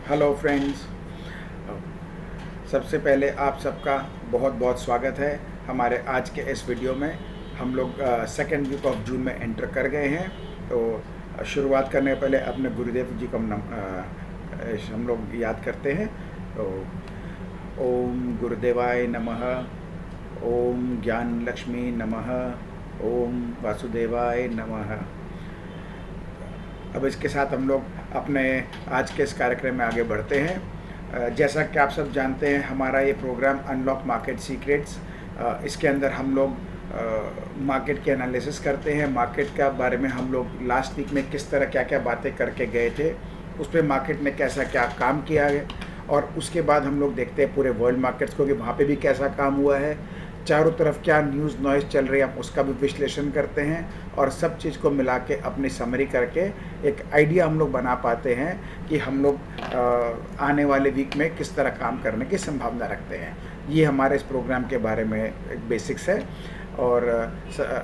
Hello friends, सबसे पहले आप सबका बहुत बहुत स्वागत है हमारे आज के इस वीडियो में। हम लोग सेकेंड वीक ऑफ जून में एंटर कर गए हैं। तो शुरुआत करने से पहले अपने गुरुदेव जी को हम लोग याद करते हैं। तो ओम गुरुदेवाय नमः, ओम ज्ञान लक्ष्मी नमः, ओम वासुदेवाय नमः। अब इसके साथ हम लोग अपने आज के इस कार्यक्रम में आगे बढ़ते हैं। जैसा कि आप सब जानते हैं, हमारा ये प्रोग्राम अनलॉक मार्केट सीक्रेट्स, इसके अंदर हम लोग मार्केट के एनालिसिस करते हैं। मार्केट के बारे में हम लोग लास्ट वीक में किस तरह क्या क्या बातें करके गए थे, उस पर मार्केट ने कैसा क्या काम किया है, और उसके बाद हम लोग देखते हैं पूरे वर्ल्ड मार्केट्स को कि वहाँ पे भी कैसा काम हुआ है, चारों तरफ क्या न्यूज़ नॉइज़ चल रही है, हम उसका भी विश्लेषण करते हैं और सब चीज़ को मिला के अपनी समरी करके एक आइडिया हम लोग बना पाते हैं कि हम लोग आने वाले वीक में किस तरह काम करने की संभावना रखते हैं। ये हमारे इस प्रोग्राम के बारे में एक बेसिक्स है। और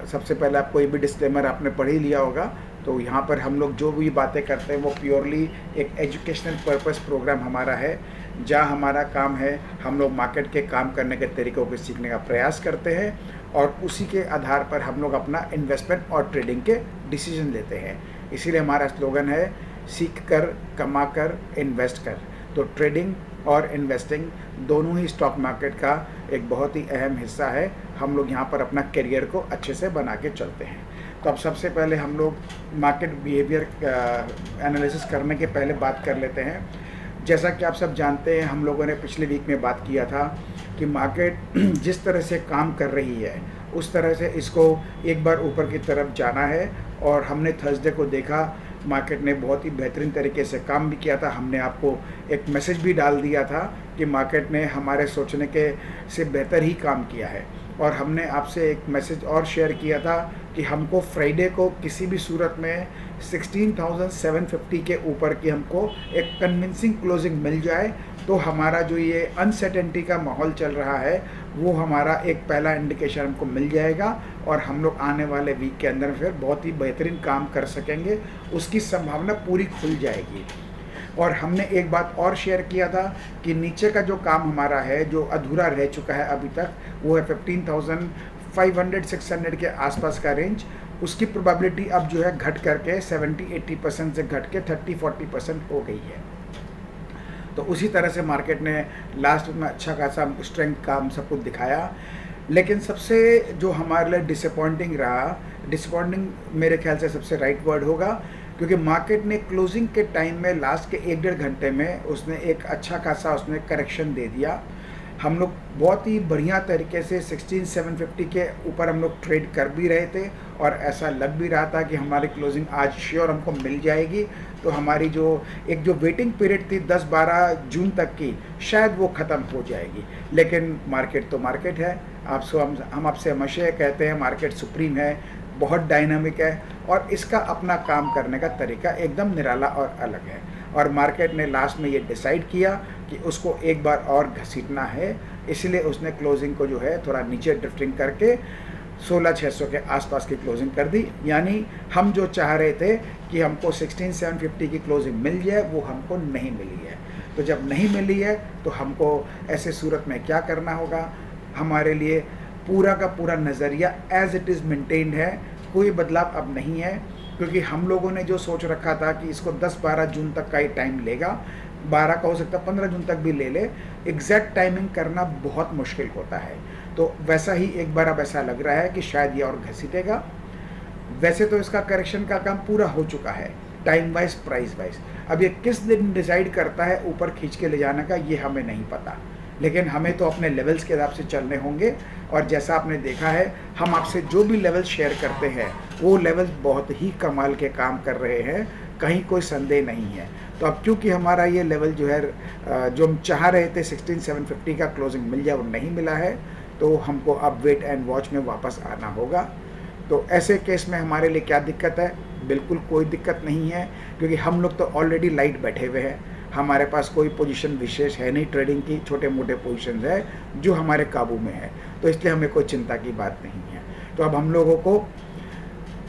सबसे पहले आपको ये भी डिस्क्लेमर आपने पढ़ ही लिया होगा। तो यहाँ पर हम लोग जो भी बातें करते हैं वो प्योरली एक एजुकेशनल पर्पस प्रोग्राम हमारा है, जहाँ हमारा काम है हम लोग मार्केट के काम करने के तरीक़ों को सीखने का प्रयास करते हैं और उसी के आधार पर हम लोग अपना इन्वेस्टमेंट और ट्रेडिंग के डिसीजन लेते हैं। इसीलिए हमारा स्लोगन है सीख कर, कमा कर, इन्वेस्ट कर। तो ट्रेडिंग और इन्वेस्टिंग दोनों ही स्टॉक मार्केट का एक बहुत ही अहम हिस्सा है। हम लोग यहाँ पर अपना करियर को अच्छे से बना के चलते हैं। तो अब सबसे पहले हम लोग मार्केट बिहेवियर एनालिसिस करने के पहले बात कर लेते हैं। जैसा कि आप सब जानते हैं, हम लोगों ने पिछले वीक में बात किया था कि मार्केट जिस तरह से काम कर रही है उस तरह से इसको एक बार ऊपर की तरफ जाना है। और हमने थर्सडे को देखा, मार्केट ने बहुत ही बेहतरीन तरीके से काम भी किया था। हमने आपको एक मैसेज भी डाल दिया था कि मार्केट ने हमारे सोचने के से बेहतर ही काम किया है। और हमने आपसे एक मैसेज और शेयर किया था कि हमको फ्राइडे को किसी भी सूरत में 16,750 के ऊपर की हमको एक कन्विंसिंग क्लोजिंग मिल जाए तो हमारा जो ये अनसर्टेनिटी का माहौल चल रहा है वो हमारा एक पहला इंडिकेशन हमको मिल जाएगा और हम लोग आने वाले वीक के अंदर फिर बहुत ही बेहतरीन काम कर सकेंगे, उसकी संभावना पूरी खुल जाएगी। और हमने एक बात और शेयर किया था कि नीचे का जो काम हमारा है जो अधूरा रह चुका है अभी तक, वो है 15,500-600 के आसपास का रेंज। उसकी प्रोबेबिलिटी अब जो है घट करके 70-80% से घट के 30-40% हो गई है। तो उसी तरह से मार्केट ने लास्ट में अच्छा खासा स्ट्रेंथ का हम सब कुछ दिखाया। लेकिन सबसे जो हमारे लिए डिसअपॉइंटिंग रहा, डिसअपॉइंटिंग मेरे ख्याल से सबसे राइट वर्ड होगा, क्योंकि मार्केट ने क्लोजिंग के टाइम में लास्ट के 1-1.5 घंटे में उसने एक अच्छा खासा उसने करेक्शन दे दिया। हम लोग बहुत ही बढ़िया तरीके से 16,750 के ऊपर हम लोग ट्रेड कर भी रहे थे और ऐसा लग भी रहा था कि हमारी क्लोजिंग आज श्योर हमको मिल जाएगी। तो हमारी जो वेटिंग पीरियड थी 10-12 जून तक की, शायद वो ख़त्म हो जाएगी। लेकिन मार्केट तो मार्केट है। हम आपसे हमेशा कहते हैं मार्केट सुप्रीम है, बहुत डायनामिक है और इसका अपना काम करने का तरीका एकदम निराला और अलग है। और मार्केट ने लास्ट में ये डिसाइड किया कि उसको एक बार और घसीटना है, इसलिए उसने क्लोजिंग को जो है थोड़ा नीचे ड्रिफ्टिंग करके 16,600 के आसपास की क्लोजिंग कर दी। यानी हम जो चाह रहे थे कि हमको 16,750 की क्लोजिंग मिल जाए, वो हमको नहीं मिली है। तो जब नहीं मिली है तो हमको ऐसे सूरत में क्या करना होगा, हमारे लिए पूरा का पूरा नज़रिया एज़ इट इज़ मेंटेन्ड है, कोई बदलाव अब नहीं है। क्योंकि हम लोगों ने जो सोच रखा था कि इसको 10-12 जून तक का ही टाइम लेगा, 12 का हो सकता है 15 जून तक भी ले ले, एग्जैक्ट टाइमिंग करना बहुत मुश्किल होता है। तो वैसा ही एक बार अब ऐसा लग रहा है कि शायद ये और घसीटेगा। वैसे तो इसका करेक्शन का काम पूरा हो चुका है, टाइम वाइज, प्राइस वाइज। अब ये किस दिन डिसाइड करता है ऊपर खींच के ले जाने का, ये हमें नहीं पता। लेकिन हमें तो अपने लेवल्स के हिसाब से चलने होंगे। और जैसा आपने देखा है, हम आपसे जो भी लेवल शेयर करते हैं वो लेवल्स बहुत ही कमाल के काम कर रहे हैं, कहीं कोई संदेह नहीं है। तो अब क्योंकि हमारा ये लेवल जो है जो हम चाह रहे थे 16,750 का क्लोजिंग मिल जाए, वो नहीं मिला है, तो हमको अब वेट एंड वॉच में वापस आना होगा। तो ऐसे केस में हमारे लिए क्या दिक्कत है? बिल्कुल कोई दिक्कत नहीं है, क्योंकि हम लोग तो ऑलरेडी लाइट बैठे हुए हैं। हमारे पास कोई पोजीशन विशेष है नहीं, ट्रेडिंग की छोटे मोटे पोजीशंस है जो हमारे काबू में है, तो इसलिए हमें कोई चिंता की बात नहीं है। तो अब हम लोगों को,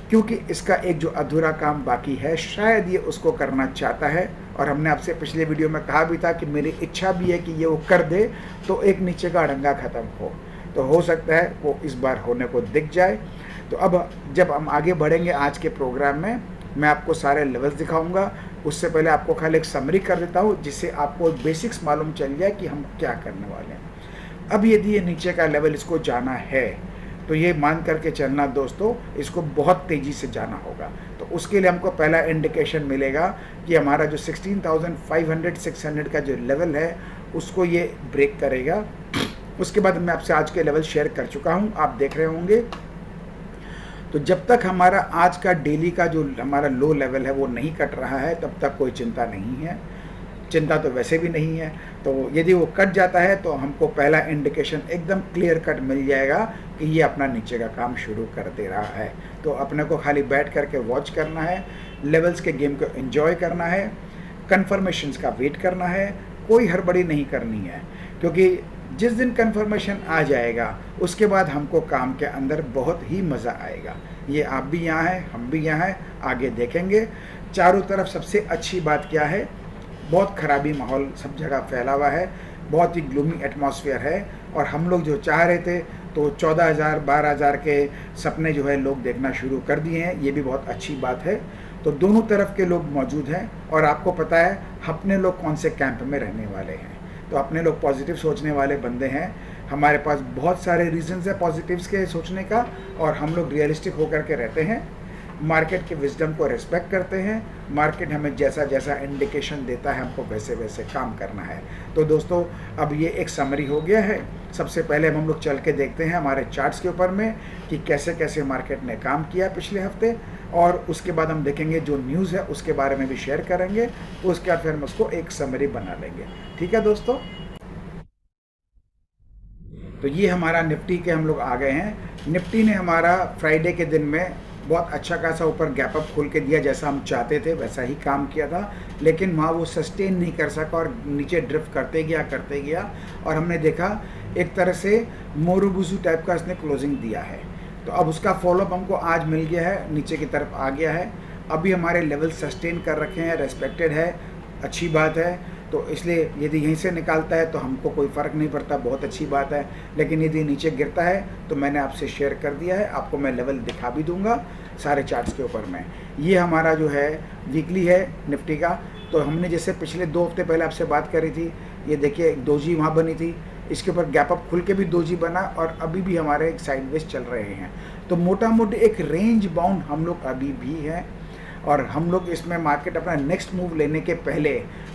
क्योंकि इसका एक जो अधूरा काम बाकी है, शायद ये उसको करना चाहता है, और हमने आपसे पिछले वीडियो में कहा भी था कि मेरी इच्छा भी है कि ये वो कर दे तो एक नीचे का अड़ंगा ख़त्म हो सकता है वो इस बार होने को दिख जाए। तो अब जब हम आगे बढ़ेंगे आज के प्रोग्राम में, मैं आपको सारे लेवल्स दिखाऊंगा। उससे पहले आपको खाली एक समरी कर देता हूँ जिससे आपको बेसिक्स मालूम चल जाए कि हम क्या करने वाले हैं। अब यदि ये नीचे का लेवल इसको जाना है तो ये मान करके चलना दोस्तों, इसको बहुत तेज़ी से जाना होगा। तो उसके लिए हमको पहला इंडिकेशन मिलेगा कि हमारा जो 16,500 600 का जो लेवल है उसको ये ब्रेक करेगा। उसके बाद मैं आपसे आज के लेवल शेयर कर चुका हूँ, आप देख रहे होंगे। तो जब तक हमारा आज का डेली का जो हमारा लो लेवल है वो नहीं कट रहा है तब तक कोई चिंता नहीं है, चिंता तो वैसे भी नहीं है। तो यदि वो कट जाता है तो हमको पहला इंडिकेशन एकदम क्लियर कट मिल जाएगा कि ये अपना नीचे का काम शुरू कर दे रहा है। तो अपने को खाली बैठ करके वॉच करना है, लेवल्स के गेम को एंजॉय करना है, कन्फर्मेशंस का वेट करना है, कोई हड़बड़ी नहीं करनी है, क्योंकि जिस दिन कंफर्मेशन आ जाएगा उसके बाद हमको काम के अंदर बहुत ही मज़ा आएगा। ये आप भी यहाँ हैं, हम भी यहाँ हैं, आगे देखेंगे। चारों तरफ सबसे अच्छी बात क्या है, बहुत ख़राबी माहौल सब जगह फैला हुआ है, बहुत ही ग्लूमी एटमॉस्फेयर है। और हम लोग जो चाह रहे थे तो 14,000 12,000 के सपने जो है लोग देखना शुरू कर दिए हैं, ये भी बहुत अच्छी बात है। तो दोनों तरफ के लोग मौजूद हैं और आपको पता है अपने लोग कौन से कैंप में रहने वाले हैं। तो अपने लोग पॉजिटिव सोचने वाले बंदे हैं। हमारे पास बहुत सारे रीजंस है पॉजिटिव्स के सोचने का, और हम लोग रियलिस्टिक होकर के रहते हैं, मार्केट के विजडम को रिस्पेक्ट करते हैं। मार्केट हमें जैसा जैसा इंडिकेशन देता है हमको वैसे वैसे काम करना है। तो दोस्तों अब ये एक समरी हो गया है। सबसे पहले हम लोग चल के देखते हैं हमारे चार्ट्स के ऊपर में कि कैसे कैसे मार्केट ने काम किया पिछले हफ्ते, और उसके बाद हम देखेंगे जो न्यूज़ है उसके बारे में भी शेयर करेंगे। उसके बाद फिर हम उसको एक समरी बना लेंगे। ठीक है दोस्तों, तो ये हमारा निफ्टी के हम लोग आ गए हैं। निफ्टी ने हमारा फ्राइडे के दिन में बहुत अच्छा खासा ऊपर गैप अप खोल के दिया, जैसा हम चाहते थे वैसा ही काम किया था, लेकिन वहाँ वो सस्टेन नहीं कर सका और नीचे ड्रिफ्ट करते गया और हमने देखा एक तरह से मोरूबुजू टाइप का इसने क्लोजिंग दिया है। तो अब उसका फॉलोअप हमको आज मिल गया है, नीचे की तरफ आ गया है। अभी हमारे लेवल सस्टेन कर रखे हैं, रेस्पेक्टेड है, अच्छी बात है। तो इसलिए यदि यहीं से निकालता है तो हमको कोई फ़र्क नहीं पड़ता, बहुत अच्छी बात है। लेकिन यदि नीचे गिरता है तो मैंने आपसे शेयर कर दिया है, आपको मैं लेवल दिखा भी दूंगा सारे चार्ट्स के ऊपर में। ये हमारा जो है वीकली है निफ्टी का। तो हमने जैसे पिछले 2 हफ्ते पहले आपसे बात करी थी, ये देखिए एक डोजी वहाँ बनी थी, इसके ऊपर गैप अप खुल के भी डोजी बना और अभी भी हमारे एक साइडवेज चल रहे हैं। तो मोटा मोटी एक रेंज बाउंड हम लोग अभी भी हैं, और हम लोग इसमें मार्केट अपना नेक्स्ट मूव लेने के पहले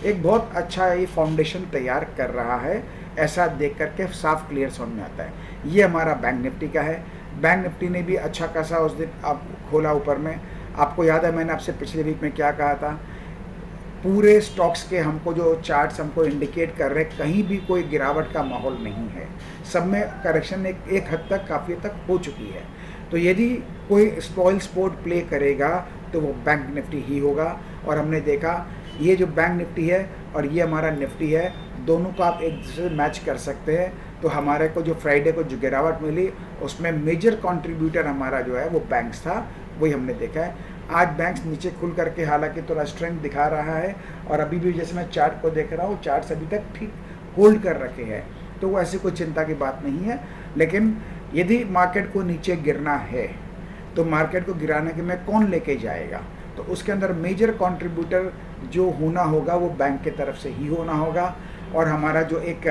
एक बहुत अच्छा ये फाउंडेशन तैयार कर रहा है, ऐसा देख करके साफ क्लियर समझ में आता है। ये हमारा बैंक निफ्टी का है। बैंक निफ्टी ने भी अच्छा खासा उस दिन आप खोला ऊपर में। आपको याद है मैंने आपसे पिछले वीक में क्या कहा था, पूरे स्टॉक्स के हमको जो चार्ट्स हमको इंडिकेट कर रहे हैं कहीं भी कोई गिरावट का माहौल नहीं है, सब में करेक्शन एक हद तक काफ़ी हद तक हो चुकी है। तो यदि कोई स्पॉइल स्पोर्ट प्ले करेगा तो वो बैंक निफ्टी ही होगा। और हमने देखा ये जो बैंक निफ्टी है और ये हमारा निफ्टी है, दोनों को आप एक दूसरे से मैच कर सकते हैं। तो हमारे को जो फ्राइडे को जो गिरावट मिली उसमें मेजर कंट्रीब्यूटर हमारा जो है वो बैंक्स था, वही हमने देखा है। आज बैंक्स नीचे खुल करके हालांकि थोड़ा स्ट्रेंथ दिखा रहा है, और अभी भी जैसे मैं चार्ट को देख रहा हूँ चार्ट्स अभी तक ठीक होल्ड कर रखे हैं, तो वो ऐसी कोई चिंता की बात नहीं है। लेकिन यदि मार्केट को नीचे गिरना है तो मार्केट को गिराने के में कौन लेके जाएगा, तो उसके अंदर मेजर कंट्रीब्यूटर जो होना होगा वो बैंक के तरफ से ही होना होगा। और हमारा जो एक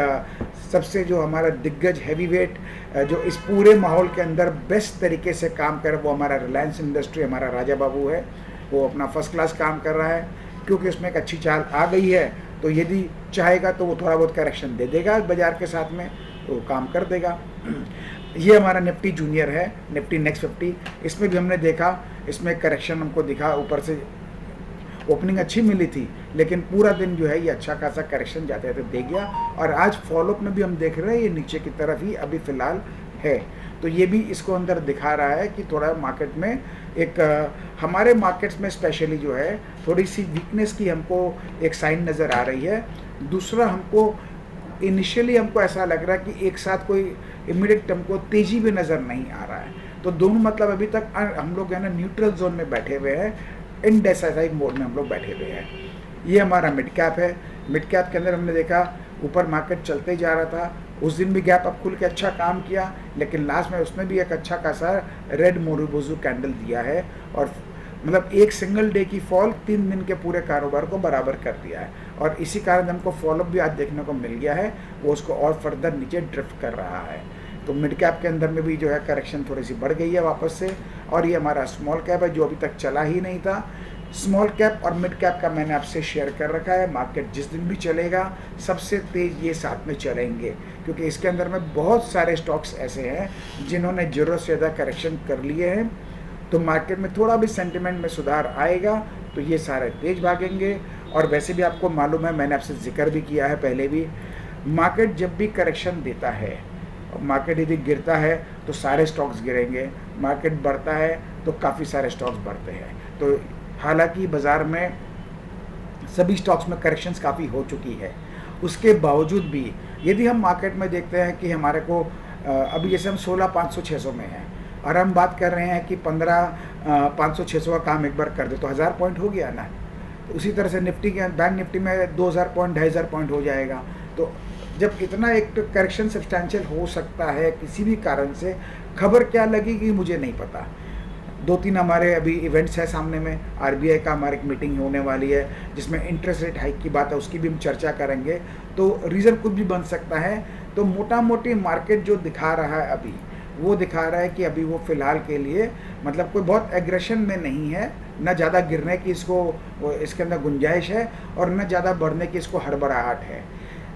सबसे जो हमारा दिग्गज हैवीवेट जो इस पूरे माहौल के अंदर बेस्ट तरीके से काम करे वो हमारा रिलायंस इंडस्ट्री, हमारा राजा बाबू है। वो अपना फर्स्ट क्लास काम कर रहा है, क्योंकि उसमें एक अच्छी चाल आ गई है। तो यदि चाहेगा तो वो थोड़ा बहुत करेक्शन दे देगा बाज़ार के साथ में, तो काम कर देगा। ये हमारा निफ्टी जूनियर है, निफ्टी नेक्स्ट 50। इसमें भी हमने देखा, इसमें करेक्शन हमको दिखा, ऊपर से ओपनिंग अच्छी मिली थी, लेकिन पूरा दिन जो है ये अच्छा खासा करेक्शन जाते जाते दे गया। और आज फॉलोअप में भी हम देख रहे हैं ये नीचे की तरफ ही अभी फ़िलहाल है। तो ये भी इसको अंदर दिखा रहा है कि थोड़ा मार्केट में एक हमारे मार्केट्स में स्पेशली जो है थोड़ी सी वीकनेस की हमको एक साइन नज़र आ रही है। दूसरा, हमको इनिशियली हमको ऐसा लग रहा है कि एक साथ कोई इमीडिएट हमको तेज़ी भी नज़र नहीं आ रहा है। तो दोनों मतलब अभी तक हम लोग है ना न्यूट्रल जोन में बैठे हुए हैं। इनडेसाइसिव मोड में हम लोग बैठे हुए हैं। ये हमारा मिड कैप है। मिड कैप के अंदर हमने देखा ऊपर मार्केट चलते ही जा रहा था, उस दिन भी गैप अप खुल के अच्छा काम किया, लेकिन लास्ट में उसने भी एक अच्छा खासा रेड मोरुबुजू कैंडल दिया है और मतलब एक सिंगल डे की फॉल 3 दिन के पूरे कारोबार को बराबर कर दिया है। और इसी कारण हमको फॉलोअप भी आज देखने को मिल गया है, वो उसको और फर्दर नीचे ड्रिफ्ट कर रहा है। तो मिड कैप के अंदर में भी जो है करेक्शन थोड़ी सी बढ़ गई है वापस से। और ये हमारा स्मॉल कैप है जो अभी तक चला ही नहीं था। स्मॉल कैप और मिड कैप का मैंने आपसे शेयर कर रखा है। मार्केट जिस दिन भी चलेगा सबसे तेज़ ये साथ में चलेंगे, क्योंकि इसके अंदर में बहुत सारे स्टॉक्स ऐसे हैं जिन्होंने ज़रूरत से ज़्यादा करेक्शन कर लिए हैं। तो मार्केट में थोड़ा भी सेंटिमेंट में सुधार आएगा तो ये सारे तेज भागेंगे। और वैसे भी आपको मालूम है, मैंने आपसे जिक्र भी किया है पहले भी, मार्केट जब भी करेक्शन देता है, मार्केट यदि गिरता है तो सारे स्टॉक्स गिरेंगे, मार्केट बढ़ता है तो काफ़ी सारे स्टॉक्स बढ़ते हैं। तो हालांकि बाज़ार में सभी स्टॉक्स में करेक्शंस काफ़ी हो चुकी है, उसके बावजूद भी यदि हम मार्केट में देखते हैं कि हमारे को अभी जैसे हम 16,500-600 में हैं और हम बात कर रहे हैं कि 15,500-600 का काम एक बार कर दे तो 1000 पॉइंट हो गया ना। तो उसी तरह से निफ्टी के बैंक निफ्टी में 2000 पॉइंट 2500 पॉइंट हो जाएगा। तो जब इतना एक करेक्शन सब्सटैंशियल हो सकता है किसी भी कारण से, खबर क्या लगेगी मुझे नहीं पता। 2-3 हमारे अभी इवेंट्स है सामने में, आरबीआई का हमारी एक मीटिंग होने वाली है जिसमें इंटरेस्ट रेट हाइक की बात है, उसकी भी हम चर्चा करेंगे। तो रीज़न कुछ भी बन सकता है। तो मोटा मोटी मार्केट जो दिखा रहा है अभी, वो दिखा रहा है कि अभी वो फ़िलहाल के लिए मतलब कोई बहुत एग्रेशन में नहीं है, न ज़्यादा गिरने की इसको इसके अंदर गुंजाइश है और न ज़्यादा बढ़ने की इसको हड़बड़ाहट है।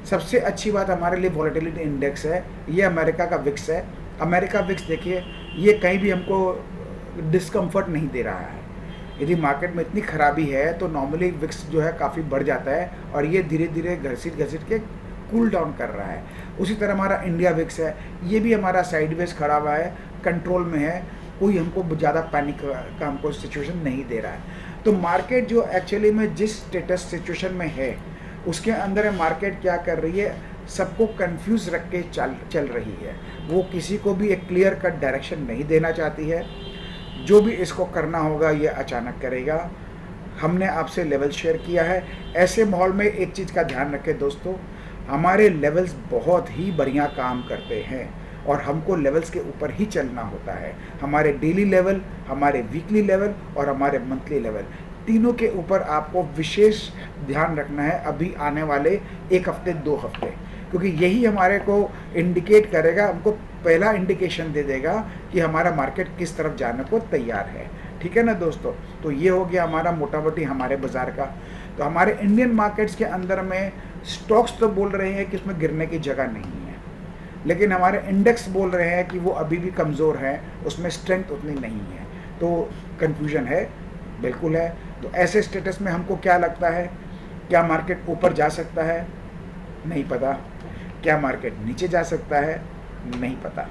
सबसे अच्छी बात हमारे लिए वॉलेटिलिटी इंडेक्स है, ये अमेरिका का विक्स है। अमेरिका विक्स देखिए, ये कहीं भी हमको डिस्कम्फर्ट नहीं दे रहा है। यदि मार्केट में इतनी खराबी है तो नॉर्मली विक्स जो है काफ़ी बढ़ जाता है और ये धीरे धीरे घसीट के कूल डाउन कर रहा है। उसी तरह हमारा इंडिया विक्स है, ये भी हमारा साइडवेज खड़ा हुआ है, कंट्रोल में है, कोई हमको ज़्यादा पैनिक का हमको सिचुएशन नहीं दे रहा है। तो मार्केट जो एक्चुअली में जिस स्टेटस सिचुएशन में है उसके अंदर मार्केट क्या कर रही है, सबको कंफ्यूज रख के चल रही है। वो किसी को भी एक क्लियर कट डायरेक्शन नहीं देना चाहती है। जो भी इसको करना होगा ये अचानक करेगा। हमने आपसे लेवल शेयर किया है। ऐसे माहौल में एक चीज़ का ध्यान रखें दोस्तों, हमारे लेवल्स बहुत ही बढ़िया काम करते हैं और हमको लेवल्स के ऊपर ही चलना होता है। हमारे डेली लेवल, हमारे वीकली लेवल और हमारे मंथली लेवल, तीनों के ऊपर आपको विशेष ध्यान रखना है अभी आने वाले 1 हफ्ते 2 हफ्ते, क्योंकि यही हमारे को इंडिकेट करेगा, हमको पहला इंडिकेशन दे देगा कि हमारा मार्केट किस तरफ जाने को तैयार है। ठीक है ना दोस्तों। तो ये हो गया हमारा मोटा मोटी हमारे बाज़ार का। तो हमारे इंडियन मार्केट्स के अंदर में स्टॉक्स तो बोल रहे हैं कि उसमें गिरने की जगह नहीं है, लेकिन हमारे इंडेक्स बोल रहे हैं कि वो अभी भी कमज़ोर है, उसमें स्ट्रेंथ उतनी नहीं है। तो कन्फ्यूजन है, बिल्कुल है। तो ऐसे स्टेटस में हमको क्या लगता है, क्या मार्केट ऊपर जा सकता है? नहीं पता। क्या मार्केट नीचे जा सकता है? नहीं पता।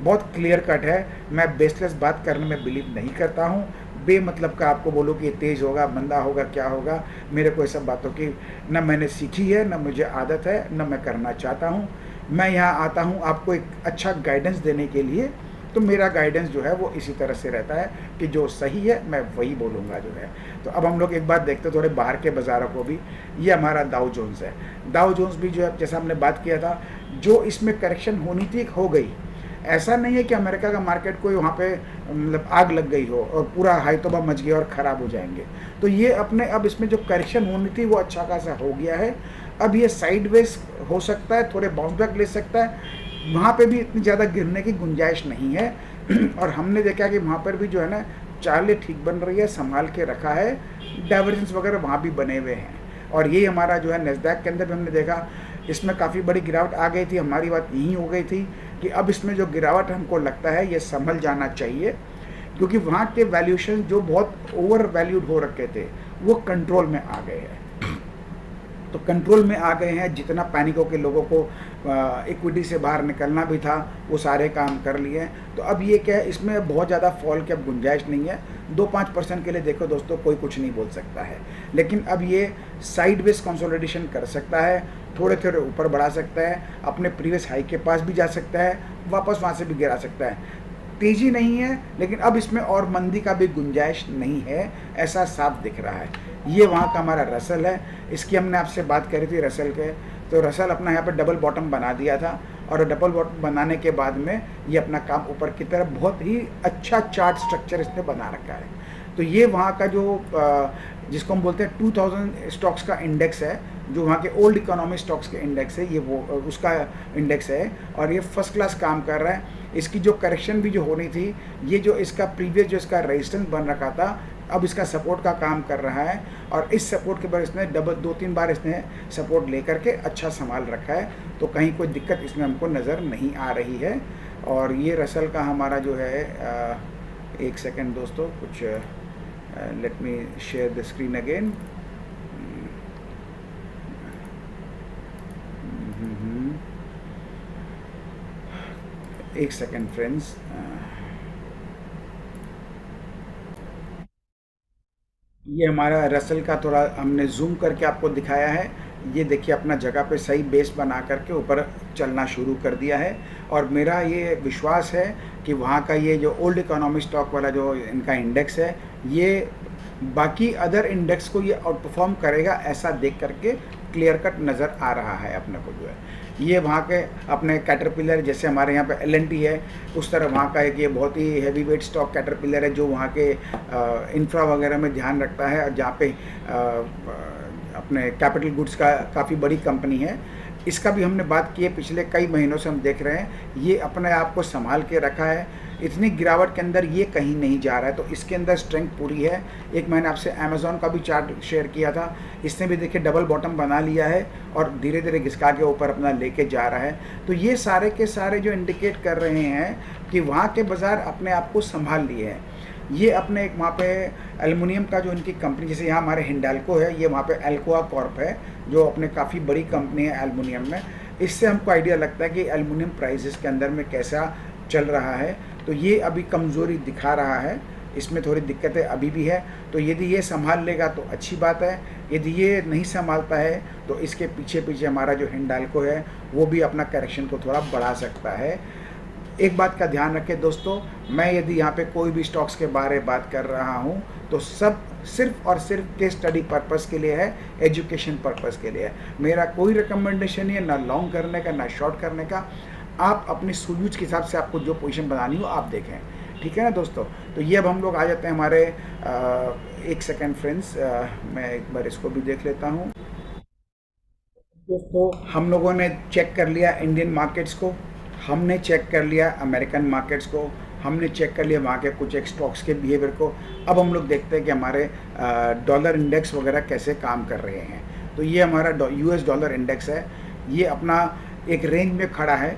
बहुत क्लियर कट है। मैं बेसलेस बात करने में बिलीव नहीं करता हूँ। बेमतलब का आपको बोलो कि तेज़ होगा, मंदा होगा, क्या होगा, मेरे को ये सब बातों की न मैंने सीखी है, न मुझे आदत है, न मैं करना चाहता हूँ। मैं यहाँ आता हूँ आपको एक अच्छा गाइडेंस देने के लिए। तो मेरा गाइडेंस जो है वो इसी तरह से रहता है कि जो सही है मैं वही बोलूँगा जो है। तो अब हम लोग एक बात देखते हैं थोड़े बाहर के बाज़ारों को भी। ये हमारा डाउ जोन्स है। डाउ जोन्स भी जो है जैसा हमने बात किया था, जो इसमें करेक्शन होनी थी हो गई। ऐसा नहीं है कि अमेरिका का मार्केट कोई वहाँ पे मतलब आग लग गई हो और पूरा हाई तोबा मच गया और ख़राब हो जाएंगे। तो ये अपने अब इसमें जो करेक्शन होनी थी वो अच्छा खासा हो गया है। अब ये साइडवेज हो सकता है, थोड़े बाउंस बैक ले सकता है, वहाँ पे भी इतनी ज़्यादा गिरने की गुंजाइश नहीं है। और हमने देखा कि वहाँ पर भी जो है ना चालें ठीक बन रही है, संभाल के रखा है, डाइवर्जेंस वगैरह वहाँ भी बने हुए हैं। और यही हमारा जो है नैस्डैक के अंदर भी हमने देखा, इसमें काफ़ी बड़ी गिरावट आ गई थी। हमारी बात यही हो गई थी कि अब इसमें जो गिरावट हमको लगता है ये संभल जाना चाहिए, क्योंकि वहाँ के वैल्यूएशन जो बहुत ओवर वैल्यूड हो रखे थे वो कंट्रोल में आ गए हैं। तो कंट्रोल में आ गए हैं। जितना पैनिक हो के लोगों को इक्विटी से बाहर निकलना भी था वो सारे काम कर लिए। तो अब ये क्या है, इसमें बहुत ज़्यादा फॉल की अब गुंजाइश नहीं है। 2-5% के लिए देखो दोस्तों कोई कुछ नहीं बोल सकता है, लेकिन अब ये साइडवेज कंसोलिडेशन कर सकता है, थोड़े थोड़े ऊपर बढ़ा सकता है, अपने प्रीवियस हाई के पास भी जा सकता है, वापस वहाँ से भी गिरा सकता है। तेज़ी नहीं है, लेकिन अब इसमें और मंदी का भी गुंजाइश नहीं है, ऐसा साफ दिख रहा है। ये वहाँ का हमारा रसल है, इसकी हमने आपसे बात करी थी रसल के। तो रसल अपना यहाँ पे डबल बॉटम बना दिया था, और डबल बॉटम बनाने के बाद में ये अपना काम ऊपर की तरफ बहुत ही अच्छा चार्ट स्ट्रक्चर इसने बना रखा है। तो ये वहाँ का जो जिसको हम बोलते हैं 2000 स्टॉक्स का इंडेक्स है, जो वहाँ के ओल्ड इकोनॉमी स्टॉक्स के इंडेक्स है, ये वो उसका इंडेक्स है, और ये फर्स्ट क्लास काम कर रहा है। इसकी जो करेक्शन भी जो होनी थी, ये जो इसका प्रीवियस जो इसका रेजिस्टेंस बन रखा था, अब इसका सपोर्ट का काम कर रहा है, और इस सपोर्ट के बाद इसने डबल 2-3 बार इसने सपोर्ट लेकर के अच्छा संभाल रखा है। तो कहीं कोई दिक्कत इसमें हमको नज़र नहीं आ रही है। और ये रसल का हमारा जो है एक सेकेंड दोस्तों, कुछ let me share the screen again. एक सेकेंड फ्रेंड्स, ये हमारा रसल का थोड़ा हमने जूम करके आपको दिखाया है। ये देखिए अपना जगह पे सही बेस बना करके ऊपर चलना शुरू कर दिया है, और मेरा ये विश्वास है कि वहाँ का ये जो ओल्ड इकोनॉमी स्टॉक वाला जो इनका इंडेक्स है, ये बाकी अदर इंडेक्स को ये आउट परफॉर्म करेगा, ऐसा देख करके क्लियर कट नज़र आ रहा है अपने को जो है। ये वहाँ के अपने कैटरपिलर, जैसे हमारे यहाँ पे एल&टी है, उस तरह वहाँ का एक ये बहुत ही हैवी वेट स्टॉक कैटरपिलर है, जो वहाँ के इंफ्रा वगैरह में ध्यान रखता है, और जहाँ पे अपने कैपिटल गुड्स का काफ़ी बड़ी कंपनी है। इसका भी हमने बात की है, पिछले कई महीनों से हम देख रहे हैं, ये अपने आप को संभाल के रखा है, इतनी गिरावट के अंदर ये कहीं नहीं जा रहा है, तो इसके अंदर स्ट्रेंथ पूरी है। एक मैंने आपसे अमेज़ॉन का भी चार्ट शेयर किया था, इसने भी देखिए डबल बॉटम बना लिया है, और धीरे धीरे घिसका के ऊपर अपना लेके जा रहा है। तो ये सारे के सारे जो इंडिकेट कर रहे हैं कि वहाँ के बाज़ार अपने आप को संभाल लिए हैं। ये अपने एक वहाँ पे एल्युमिनियम का जो इनकी कंपनी, जैसे यहाँ हमारे हिंडाल्को है, ये वहाँ पे एल्कोआ कॉर्प है, जो अपने काफ़ी बड़ी कंपनी है एल्युमिनियम में। इससे हमको आइडिया लगता है कि एल्युमिनियम प्राइसेस के अंदर में कैसा चल रहा है। तो ये अभी कमज़ोरी दिखा रहा है, इसमें थोड़ी दिक्कतें अभी भी है। तो यदि ये संभाल लेगा तो अच्छी बात है, यदि ये नहीं संभालता है तो इसके पीछे पीछे हमारा जो हिंडाल्को है वो भी अपना करेक्शन को थोड़ा बढ़ा सकता है। एक बात का ध्यान रखें दोस्तों, मैं यदि यहाँ पे कोई भी स्टॉक्स के बारे में बात कर रहा हूँ तो सब सिर्फ और सिर्फ केस स्टडी पर्पस के लिए है, एजुकेशन पर्पस के लिए है। मेरा कोई रिकमेंडेशन नहीं है, ना लॉन्ग करने का ना शॉर्ट करने का। आप अपनी सूझबूझ के हिसाब से आपको जो पोजीशन बनानी हो आप देखें, ठीक है ना दोस्तों। तो ये अब हम लोग आ जाते हैं हमारे एक सेकेंड फ्रेंड्स, मैं एक बार इसको भी देख लेता हूँ दोस्तों। हम लोगों ने चेक कर लिया इंडियन मार्केट्स को, हमने चेक कर लिया अमेरिकन मार्केट्स को, हमने चेक कर लिया वहाँ के कुछ एक स्टॉक्स के बिहेवियर को। अब हम लोग देखते हैं कि हमारे डॉलर इंडेक्स वगैरह कैसे काम कर रहे हैं। तो ये हमारा यूएस डॉलर इंडेक्स है, ये अपना एक रेंज में खड़ा है।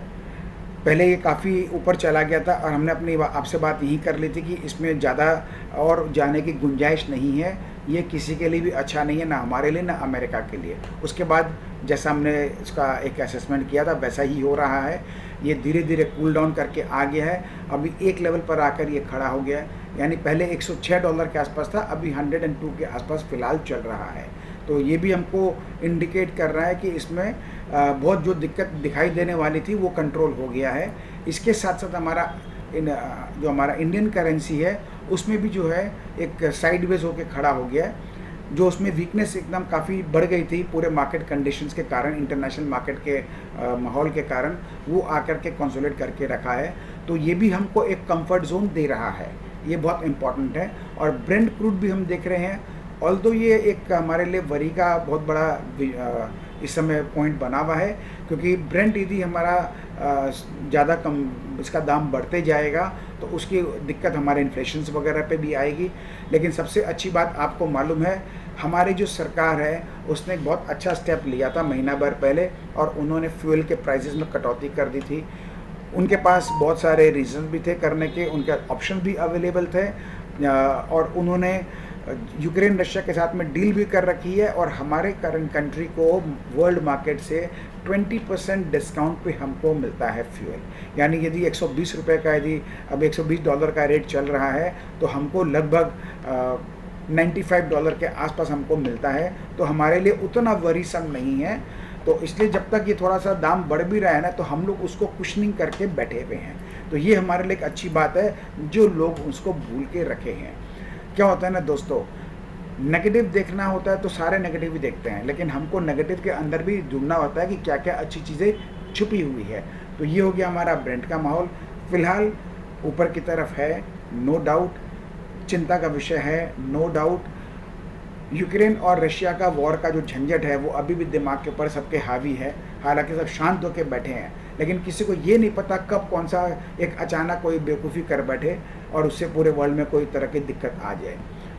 पहले ये काफ़ी ऊपर चला गया था, और हमने अपनी आपसे बात यही कर ली थी कि इसमें ज़्यादा और जाने की गुंजाइश नहीं है। ये किसी के लिए भी अच्छा नहीं है, ना हमारे लिए ना अमेरिका के लिए। उसके बाद जैसा हमने इसका एक असेसमेंट किया था वैसा ही हो रहा है। ये धीरे धीरे कूल डाउन करके आ गया है, अभी एक लेवल पर आकर ये खड़ा हो गया है। यानी पहले $106 के आसपास था, अभी 102 के आसपास फ़िलहाल चल रहा है। तो ये भी हमको इंडिकेट कर रहा है कि इसमें बहुत जो दिक्कत दिखाई देने वाली थी वो कंट्रोल हो गया है। इसके साथ साथ हमारा जो हमारा इंडियन करेंसी है उसमें भी जो है एक साइडवेज होके खड़ा हो गया है। जो उसमें वीकनेस एकदम काफ़ी बढ़ गई थी पूरे मार्केट कंडीशंस के कारण, इंटरनेशनल मार्केट के माहौल के कारण, वो आकर के कंसोलिडेट करके रखा है। तो ये भी हमको एक कंफर्ट जोन दे रहा है, ये बहुत इंपॉर्टेंट है। और ब्रेंट क्रूड भी हम देख रहे हैं, ऑल्दो ये एक हमारे लिए वरी का बहुत बड़ा इस समय पॉइंट बना हुआ है, क्योंकि ब्रेंट यदि हमारा ज़्यादा कम इसका दाम बढ़ते जाएगा तो उसकी दिक्कत हमारे इन्फ्लेशन वगैरह पे भी आएगी। लेकिन सबसे अच्छी बात आपको मालूम है, हमारी जो सरकार है उसने एक बहुत अच्छा स्टेप लिया था महीना भर पहले, और उन्होंने फ्यूल के प्राइसेस में कटौती कर दी थी। उनके पास बहुत सारे रीज़न भी थे करने के, उनके ऑप्शन भी अवेलेबल थे, और उन्होंने यूक्रेन रशिया के साथ में डील भी कर रखी है, और हमारे करंट कंट्री को वर्ल्ड मार्केट से 20% डिस्काउंट पे हमको मिलता है फ्यूल। यानी यदि 120 रुपये का, यदि अब $120 का रेट चल रहा है तो हमको लगभग $95 के आसपास हमको मिलता है। तो हमारे लिए उतना वरीसम नहीं है। तो इसलिए जब तक ये थोड़ा सा दाम बढ़ भी रहा है ना, तो हम लोग उसको कुशनिंग करके बैठे हुए हैं। तो ये हमारे लिए एक अच्छी बात है जो लोग उसको भूल के रखे हैं। क्या होता है ना दोस्तों, नेगेटिव देखना होता है तो सारे नेगेटिव ही देखते हैं, लेकिन हमको नेगेटिव के अंदर भी ढूंढना होता है कि क्या क्या अच्छी चीज़ें छुपी हुई है। तो ये हो गया हमारा ब्रेंट का माहौल, फिलहाल ऊपर की तरफ है, नो डाउट, चिंता का विषय है, नो डाउट। यूक्रेन और रशिया का वॉर का जो झंझट है वो अभी भी दिमाग के ऊपर सबके हावी है। हालांकि सब शांत होकर बैठे हैं, लेकिन किसी को ये नहीं पता कब कौन सा एक अचानक कोई बेवकूफ़ी कर बैठे और उससे पूरे वर्ल्ड में कोई तरह की दिक्कत आ जाए।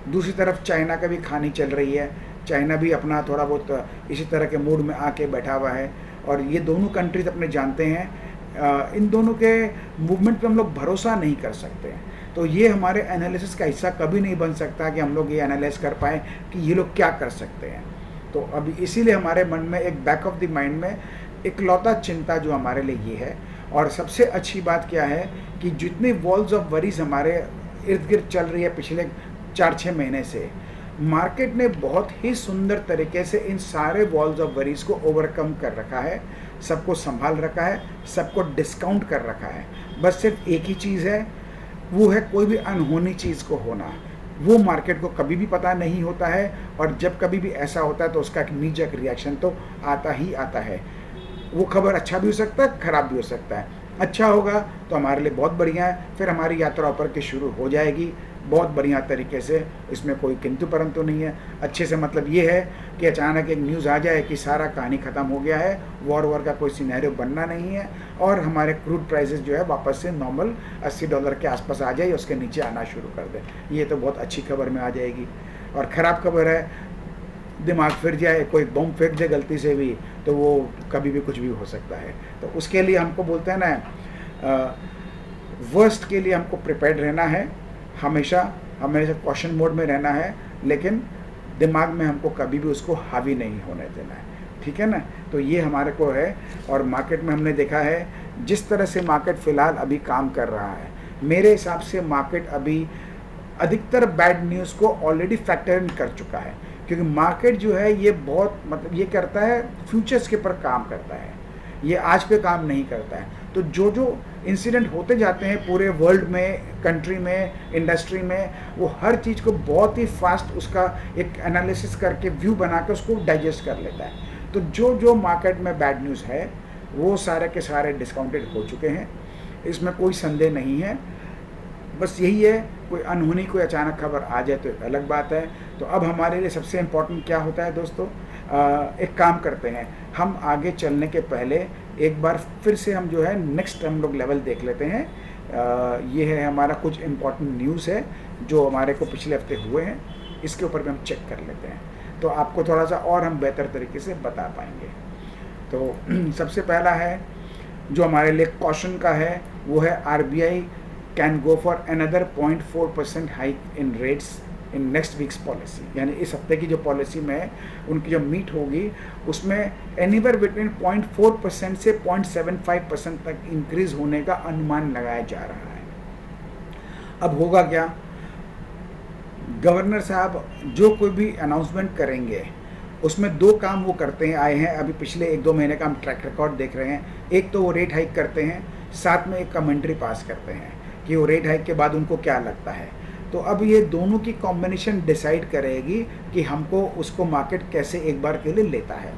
दूसरी तरफ चाइना का भी कहानी चल रही है, चाइना भी अपना थोड़ा बहुत इसी तरह के मूड में आके बैठा हुआ है। और ये दोनों कंट्रीज अपने जानते हैं, इन दोनों के मूवमेंट पे हम लोग भरोसा नहीं कर सकते हैं। तो ये हमारे एनालिसिस का हिस्सा कभी नहीं बन सकता कि हम लोग ये एनालाइज कर पाएँ कि ये लोग क्या कर सकते हैं। तो अभी इसीलिए हमारे मन में एक बैक ऑफ द माइंड में इकलौता चिंता जो हमारे लिए ये है। और सबसे अच्छी बात क्या है कि जितनी वॉल्स ऑफ वरीज हमारे इर्द गिर्द चल रही है पिछले 4-6 महीने से, मार्केट ने बहुत ही सुंदर तरीके से इन सारे वॉल्स ऑफ वरीज को ओवरकम कर रखा है, सबको संभाल रखा है, सबको डिस्काउंट कर रखा है। बस सिर्फ एक ही चीज़ है, वो है कोई भी अनहोनी चीज़ को होना। वो मार्केट को कभी भी पता नहीं होता है, और जब कभी भी ऐसा होता है तो उसका एक नीजक रिएक्शन तो आता ही आता है। वो खबर अच्छा भी हो सकता है, ख़राब भी हो सकता है। अच्छा होगा तो हमारे लिए बहुत बढ़िया है, फिर हमारी यात्रा ऊपर की शुरू हो जाएगी बहुत बढ़िया तरीके से, इसमें कोई किंतु परंतु नहीं है। अच्छे से मतलब ये है कि अचानक एक न्यूज़ आ जाए कि सारा कहानी ख़त्म हो गया है, वॉर का कोई सिनेरियो बनना नहीं है, और हमारे क्रूड प्राइसेस जो है वापस से नॉर्मल $80 के आसपास आ जाए, उसके नीचे आना शुरू कर दे। ये तो बहुत अच्छी खबर में आ जाएगी। और ख़राब खबर है, दिमाग फिर जाए, कोई बम फेंक दे गलती से भी, तो वो कभी भी कुछ भी हो सकता है। तो उसके लिए हमको बोलते हैं ना, वर्स्ट के लिए हमको प्रिपेयर्ड रहना है, हमेशा कॉशन मोड में रहना है, लेकिन दिमाग में हमको कभी भी उसको हावी नहीं होने देना है। ठीक है ना। तो ये हमारे को है। और मार्केट में हमने देखा है जिस तरह से मार्केट फ़िलहाल अभी काम कर रहा है, मेरे हिसाब से मार्केट अभी अधिकतर बैड न्यूज़ को ऑलरेडी फैक्टर इन कर चुका है, क्योंकि मार्केट जो है ये बहुत मतलब ये करता है, फ्यूचर्स के ऊपर काम करता है, ये आज पे काम नहीं करता है। तो जो जो इंसिडेंट होते जाते हैं पूरे वर्ल्ड में, कंट्री में, इंडस्ट्री में, वो हर चीज़ को बहुत ही फास्ट उसका एक एनालिसिस करके व्यू बना के उसको डाइजेस्ट कर लेता है। तो जो जो मार्केट में बैड न्यूज़ है वो सारे के सारे डिस्काउंटेड हो चुके हैं, इसमें कोई संदेह नहीं है। बस यही है, कोई अनहोनी कोई अचानक खबर आ जाए तो एक अलग बात है। तो अब हमारे लिए सबसे इम्पोर्टेंट क्या होता है दोस्तों, एक काम करते हैं, हम आगे चलने के पहले एक बार फिर से हम जो है नेक्स्ट हम लोग लेवल देख लेते हैं। ये है हमारा कुछ इम्पोर्टेंट न्यूज़ है जो हमारे को पिछले हफ्ते हुए हैं, इसके ऊपर भी हम चेक कर लेते हैं, तो आपको थोड़ा सा और हम बेहतर तरीके से बता पाएंगे। तो सबसे पहला है जो हमारे लिए कॉशन का है, वो है RBI can go for another 0.4% hike in rates in next weeks policy. यानी इस हफ्ते की जो पॉलिसी में उनकी जो मीट होगी उसमें एनीवेयर बिटवीन 0.4% से 0.75% तक इंक्रीज होने का अनुमान लगाया जा रहा है। अब होगा क्या, गवर्नर साहब जो कोई भी अनाउंसमेंट करेंगे उसमें दो काम वो करते हैं, आए हैं अभी पिछले 1-2 महीने का हम ट्रैक रिकॉर्ड देख रहे हैं। एक तो वो रेट हाइक करते हैं, साथ में एक कमेंट्री पास करते हैं कि वो रेट हाइक के बाद उनको क्या लगता है। तो अब ये दोनों की कॉम्बिनेशन डिसाइड करेगी कि हमको उसको मार्केट कैसे एक बार के लिए लेता है।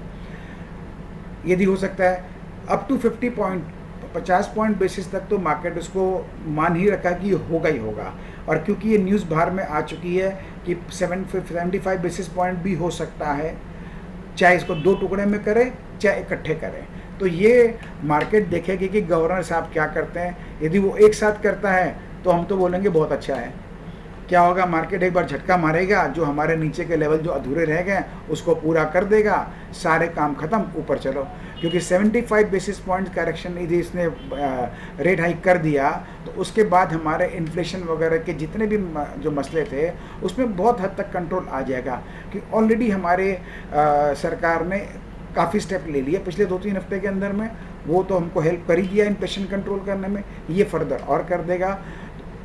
यदि हो सकता है अप टू 50 पॉइंट बेसिस तक तो मार्केट उसको मान ही रखा कि ये होगा ही होगा। और क्योंकि ये न्यूज़ बाहर में आ चुकी है कि 75 बेसिस पॉइंट भी हो सकता है, चाहे इसको 2 टुकड़े में करें चाहे इकट्ठे करें। तो ये मार्केट देखेगी कि गवर्नर साहब क्या करते हैं। यदि वो एक साथ करता है तो हम तो बोलेंगे बहुत अच्छा है। क्या होगा, मार्केट एक बार झटका मारेगा, जो हमारे नीचे के लेवल जो अधूरे रह गए उसको पूरा कर देगा, सारे काम खत्म, ऊपर चलो। क्योंकि 75 बेसिस पॉइंट करेक्शन यदि इसने रेट हाइक कर दिया तो उसके बाद हमारे इन्फ्लेशन वगैरह के जितने भी जो मसले थे उसमें बहुत हद तक कंट्रोल आ जाएगा। कि ऑलरेडी हमारे सरकार ने काफ़ी स्टेप ले लिए पिछले 2-3 हफ्ते के अंदर में, वो तो हमको हेल्प कर ही दिया इन्फ्लेशन कंट्रोल करने में, ये फर्दर और कर देगा।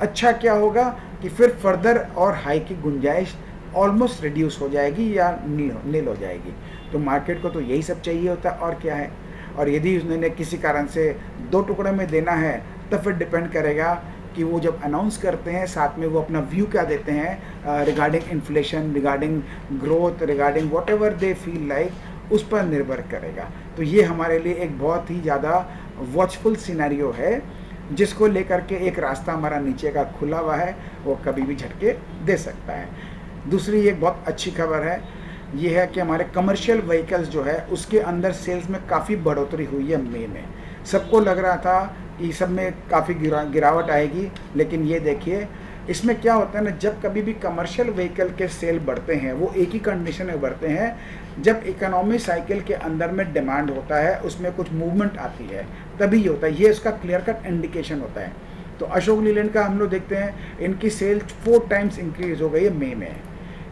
अच्छा क्या होगा कि फिर फर्दर और हाई की गुंजाइश ऑलमोस्ट रिड्यूस हो जाएगी या नील हो जाएगी। तो मार्केट को तो यही सब चाहिए होता है और क्या है। और यदि उसने किसी कारण से 2 टुकड़े में देना है तो फिर डिपेंड करेगा कि वो जब अनाउंस करते हैं साथ में वो अपना व्यू क्या देते हैं regarding inflation, regarding growth, regarding what ever they feel like, उस पर निर्भर करेगा। तो ये हमारे लिए एक बहुत ही ज़्यादा वॉचफुल सिनेरियो है, जिसको लेकर के एक रास्ता हमारा नीचे का खुला हुआ है, वो कभी भी झटके दे सकता है। दूसरी एक बहुत अच्छी खबर है, ये है कि हमारे कमर्शियल व्हीकल्स जो है उसके अंदर सेल्स में काफ़ी बढ़ोतरी हुई है मई में। सबको लग रहा था कि सब में काफ़ी गिरावट आएगी, लेकिन ये देखिए इसमें क्या होता है ना, जब कभी भी कमर्शियल व्हीकल के सेल बढ़ते हैं वो एक ही कंडीशन में बढ़ते हैं, जब इकोनॉमी साइकिल के अंदर में डिमांड होता है, उसमें कुछ मूवमेंट आती है, तभी होता है। ये इसका क्लियर कट इंडिकेशन होता है। तो अशोक लीलैंड का हम लोग देखते हैं इनकी सेल 4 टाइम्स इंक्रीज हो गई है मई में।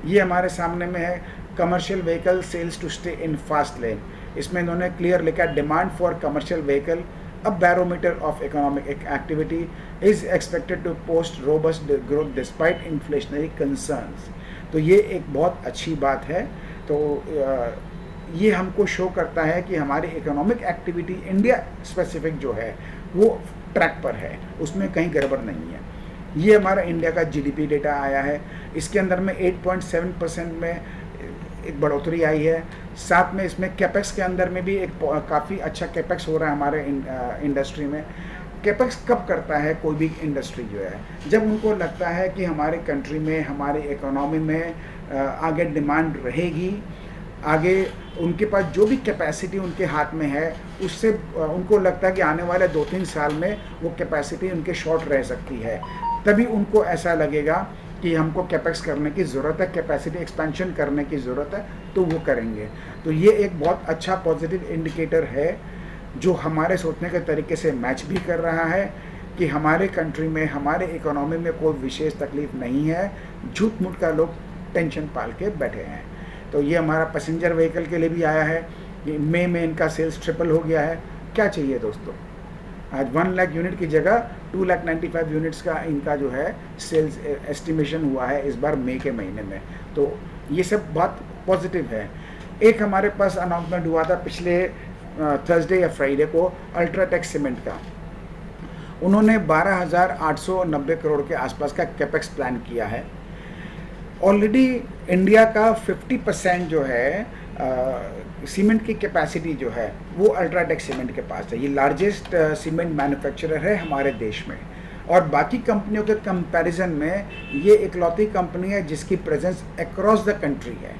ये हमारे सामने में है commercial vehicle sales to stay in fast lane. इसमें इन्होंने क्लियर लिखा demand for commercial vehicle a barometer of economic activity is expected to post robust growth despite inflationary concerns। तो ये एक बहुत अच्छी बात है। तो ये हमको शो करता है कि हमारी इकोनॉमिक एक्टिविटी इंडिया स्पेसिफिक जो है वो ट्रैक पर है, उसमें कहीं गड़बड़ नहीं है। ये हमारा इंडिया का जीडीपी डेटा आया है, इसके अंदर में 8.7% में एक बढ़ोतरी आई है। साथ में इसमें कैपेक्स के अंदर में भी एक काफ़ी अच्छा कैपेक्स हो रहा है हमारे इंडस्ट्री में। कैपेक्स कब करता है कोई भी इंडस्ट्री जो है, जब उनको लगता है कि हमारे कंट्री में, हमारे इकोनॉमी में आगे डिमांड रहेगी, आगे उनके पास जो भी कैपेसिटी उनके हाथ में है उससे उनको लगता है कि आने वाले 2-3 साल में वो कैपेसिटी उनके शॉर्ट रह सकती है, तभी उनको ऐसा लगेगा कि हमको कैपेक्स करने की ज़रूरत है, कैपेसिटी एक्सपेंशन करने की ज़रूरत है, तो वो करेंगे। तो ये एक बहुत अच्छा पॉजिटिव इंडिकेटर है जो हमारे सोचने के तरीके से मैच भी कर रहा है कि हमारे कंट्री में, हमारे इकोनॉमी में कोई विशेष तकलीफ नहीं है, झूठ मूठ का लोग टेंशन पाल के बैठे हैं। तो ये हमारा पैसेंजर व्हीकल के लिए भी आया है, मई में इनका सेल्स ट्रिपल हो गया है। क्या चाहिए दोस्तों, आज 1 लाख यूनिट की जगह 2,95,000 यूनिट्स का इनका जो है सेल्स एस्टिमेशन हुआ है इस बार मई के महीने में। तो ये सब बात पॉजिटिव है। एक हमारे पास अनाउंसमेंट हुआ था पिछले थर्सडे या फ्राइडे को अल्ट्राटेक सीमेंट का। उन्होंने 12,890 करोड़ के आसपास का कैपेक्स प्लान किया है। ऑलरेडी इंडिया का 50% जो है सीमेंट की कैपेसिटी जो है वो अल्ट्राटेक सीमेंट के पास है। ये लार्जेस्ट सीमेंट मैन्युफैक्चरर है हमारे देश में, और बाकी कंपनियों के कंपैरिजन में ये इकलौती कंपनी है जिसकी प्रेजेंस अक्रॉस द कंट्री है।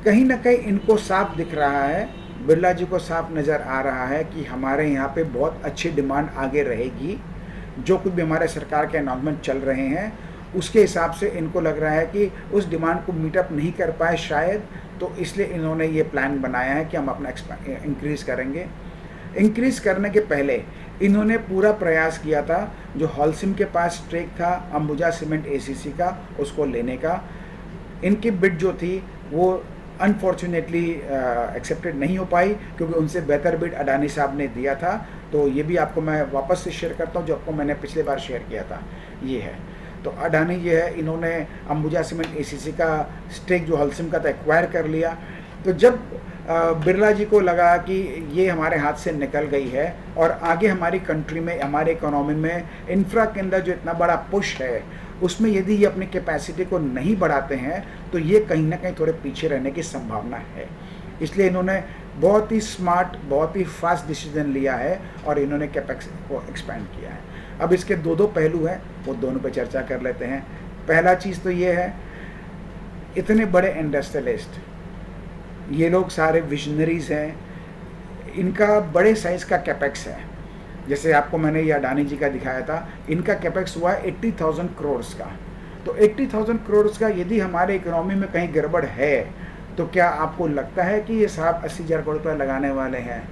कहीं ना कहीं इनको साफ दिख रहा है, बिरला जी को साफ नज़र आ रहा है कि हमारे यहाँ पे बहुत अच्छी डिमांड आगे रहेगी। जो कुछ भी हमारे सरकार के अनाउंसमेंट चल रहे हैं उसके हिसाब से इनको लग रहा है कि उस डिमांड को मीटअप नहीं कर पाए शायद, तो इसलिए इन्होंने ये प्लान बनाया है कि हम अपना इंक्रीज़ करेंगे। इंक्रीज़ करने के पहले इन्होंने पूरा प्रयास किया था, जो हॉलसिम के पास स्टेक था अंबुजा सीमेंट एसीसी का, उसको लेने का। इनकी बिड जो थी वो अनफॉर्चुनेटली एक्सेप्टेड नहीं हो पाई, क्योंकि उनसे बेहतर बिड अडानी साहब ने दिया था। तो ये भी आपको मैं वापस से शेयर करता हूँ, जो आपको मैंने पिछले बार शेयर किया था। ये है, तो अडानी ये है, इन्होंने अंबुजा सीमेंट एसीसी का स्टेक जो हॉलसिम का था एक्वायर कर लिया। तो जब बिरला जी को लगा कि ये हमारे हाथ से निकल गई है और आगे हमारी कंट्री में, हमारे इकोनॉमी में इंफ्रा के अंदर जो इतना बड़ा पुश है उसमें यदि ये अपनी कैपेसिटी को नहीं बढ़ाते हैं तो ये कहीं ना कहीं थोड़े पीछे रहने की संभावना है। इसलिए इन्होंने बहुत ही स्मार्ट, बहुत ही फास्ट डिसीजन लिया है और इन्होंने कैपेक्स को एक्सपेंड किया है। अब इसके दो पहलू हैं, वो दोनों पे चर्चा कर लेते हैं। पहला चीज़ तो ये है, इतने बड़े इंडस्ट्रियलिस्ट, ये लोग सारे विजनरीज हैं, इनका बड़े साइज़ का कैपेक्स है। जैसे आपको मैंने ये अडानी जी का दिखाया था, इनका कैपेक्स हुआ 80,000 करोड़ का। तो 80,000 करोड़ का यदि हमारे इकोनॉमी में कहीं गड़बड़ है तो क्या आपको लगता है कि ये साहब 80,000 करोड़ रुपये लगाने वाले हैं?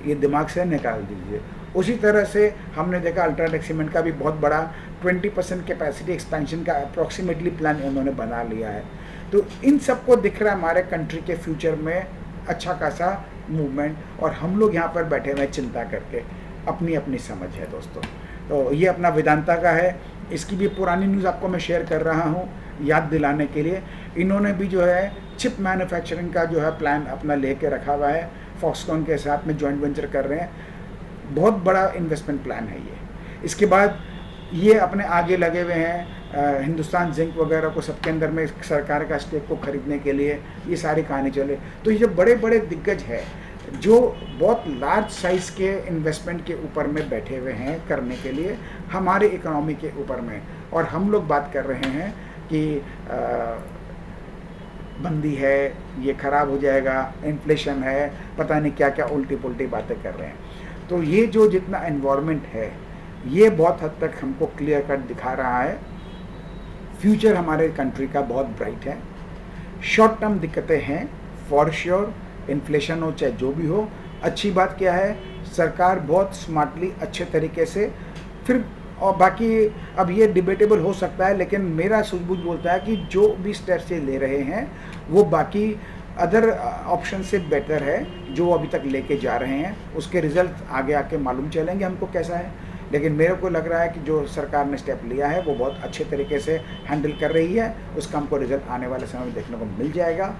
ये दिमाग से निकाल दीजिए। उसी तरह से हमने देखा अल्ट्राटेक सीमेंट का भी बहुत बड़ा 20% कैपेसिटी एक्सपेंशन का अप्रॉक्सीमेटली प्लान उन्होंने बना लिया है। तो इन सबको दिख रहा है हमारे कंट्री के फ्यूचर में अच्छा खासा मूवमेंट, और हम लोग यहाँ पर बैठे हुए चिंता करके, अपनी अपनी समझ है दोस्तों। तो ये अपना वेदांता का है, इसकी भी पुरानी न्यूज़ आपको मैं शेयर कर रहा हूँ याद दिलाने के लिए। इन्होंने भी जो है चिप मैन्युफैक्चरिंग का जो है प्लान अपना लेके रखा हुआ है, फॉक्सकॉन के साथ में जॉइंट वेंचर कर रहे हैं। बहुत बड़ा इन्वेस्टमेंट प्लान है ये। इसके बाद ये अपने आगे लगे हुए हैं हिंदुस्तान जिंक वगैरह को सबके अंदर में सरकार का स्टेक को खरीदने के लिए, ये सारी कहानी चले। तो ये जो बड़े बड़े दिग्गज है जो बहुत लार्ज साइज़ के इन्वेस्टमेंट के ऊपर में बैठे हुए हैं करने के लिए हमारे इकोनॉमी के ऊपर में, और हम लोग बात कर रहे हैं कि बंदी है, ये ख़राब हो जाएगा, इन्फ्लेशन है, पता नहीं क्या क्या उल्टी पुल्टी बातें कर रहे हैं। तो ये जो जितना एनवायरनमेंट है ये बहुत हद तक हमको क्लियर कट दिखा रहा है फ्यूचर हमारे कंट्री का बहुत ब्राइट है। शॉर्ट टर्म दिक्कतें हैं फॉर श्योर, इन्फ्लेशन हो चाहे जो भी हो। अच्छी बात क्या है, सरकार बहुत स्मार्टली अच्छे तरीके से फिर, और बाकी अब ये डिबेटेबल हो सकता है, लेकिन मेरा सूझबूझ बोलता है कि जो भी स्टेप्स ये ले रहे हैं वो बाकी अदर ऑप्शन से बेटर है जो अभी तक लेके जा रहे हैं। उसके रिजल्ट आगे आके मालूम चलेंगे हमको कैसा है, लेकिन मेरे को लग रहा है कि जो सरकार ने स्टेप लिया है वो बहुत अच्छे तरीके से हैंडल कर रही है। उसका हमको रिजल्ट आने वाले समय में देखने को मिल जाएगा।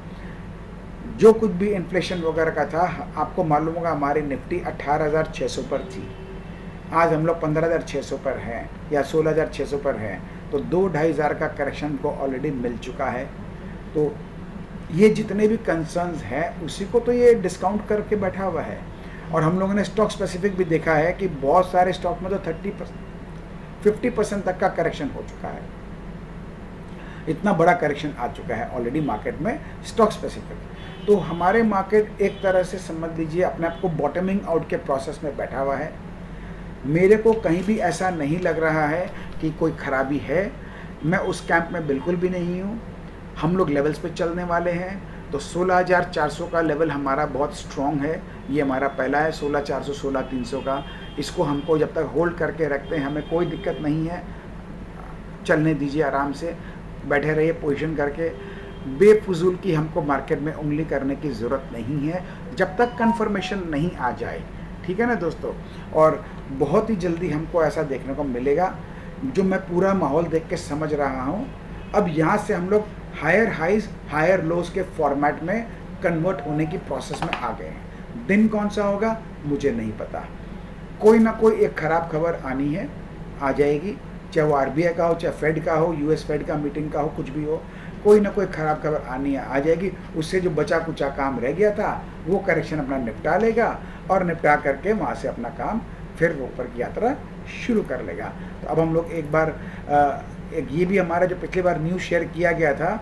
जो कुछ भी इन्फ्लेशन वगैरह का था, आपको मालूम होगा हमारी निफ्टी 18,600 पर थी, आज हम लोग 15,600 पर हैं या 16,600 पर हैं, तो 2-2.5 हज़ार का करेक्शन को ऑलरेडी मिल चुका है। तो ये जितने भी कंसर्न्स हैं उसी को तो ये डिस्काउंट करके बैठा हुआ है। और हम लोगों ने स्टॉक स्पेसिफिक भी देखा है कि बहुत सारे स्टॉक में तो 50% तक का करेक्शन हो चुका है। इतना बड़ा करेक्शन आ चुका है ऑलरेडी मार्केट में स्टॉक स्पेसिफिक। तो हमारे मार्केट एक तरह से समझ लीजिए अपने आप को बॉटमिंग आउट के प्रोसेस में बैठा हुआ है। मेरे को कहीं भी ऐसा नहीं लग रहा है कि कोई खराबी है, मैं उस कैंप में बिल्कुल भी नहीं हूँ। हम लोग लेवल्स पे चलने वाले हैं, तो 16,400 का लेवल हमारा बहुत स्ट्रॉन्ग है, ये हमारा पहला है 16,400 16,300 का। इसको हमको जब तक होल्ड करके रखते हैं हमें कोई दिक्कत नहीं है, चलने दीजिए आराम से, बैठे रहिए पोजीशन करके। बेफजूल की हमको मार्केट में उंगली करने की ज़रूरत नहीं है जब तक कंफर्मेशन नहीं आ जाए, ठीक है ना दोस्तों। और बहुत ही जल्दी हमको ऐसा देखने को मिलेगा जो मैं पूरा माहौल देख के समझ रहा हूँ। अब यहाँ से हम लोग हायर हाइज हायर लोज के फॉर्मेट में कन्वर्ट होने की प्रोसेस में आ गए हैं। दिन कौन सा होगा मुझे नहीं पता, कोई ना कोई एक ख़राब खबर आनी है, आ जाएगी, चाहे वो RBI का हो, चाहे फेड का हो, US फेड का मीटिंग का हो, कुछ भी हो, कोई ना कोई ख़राब खबर आनी है, आ जाएगी। उससे जो बचा कुचा काम रह गया था वो करेक्शन अपना निपटा लेगा, और निपटा करके वहाँ से अपना काम फिर वो ऊपर की यात्रा शुरू कर लेगा। तो अब हम लोग एक बार एक ये भी हमारा जो पिछली बार न्यूज़ शेयर किया गया था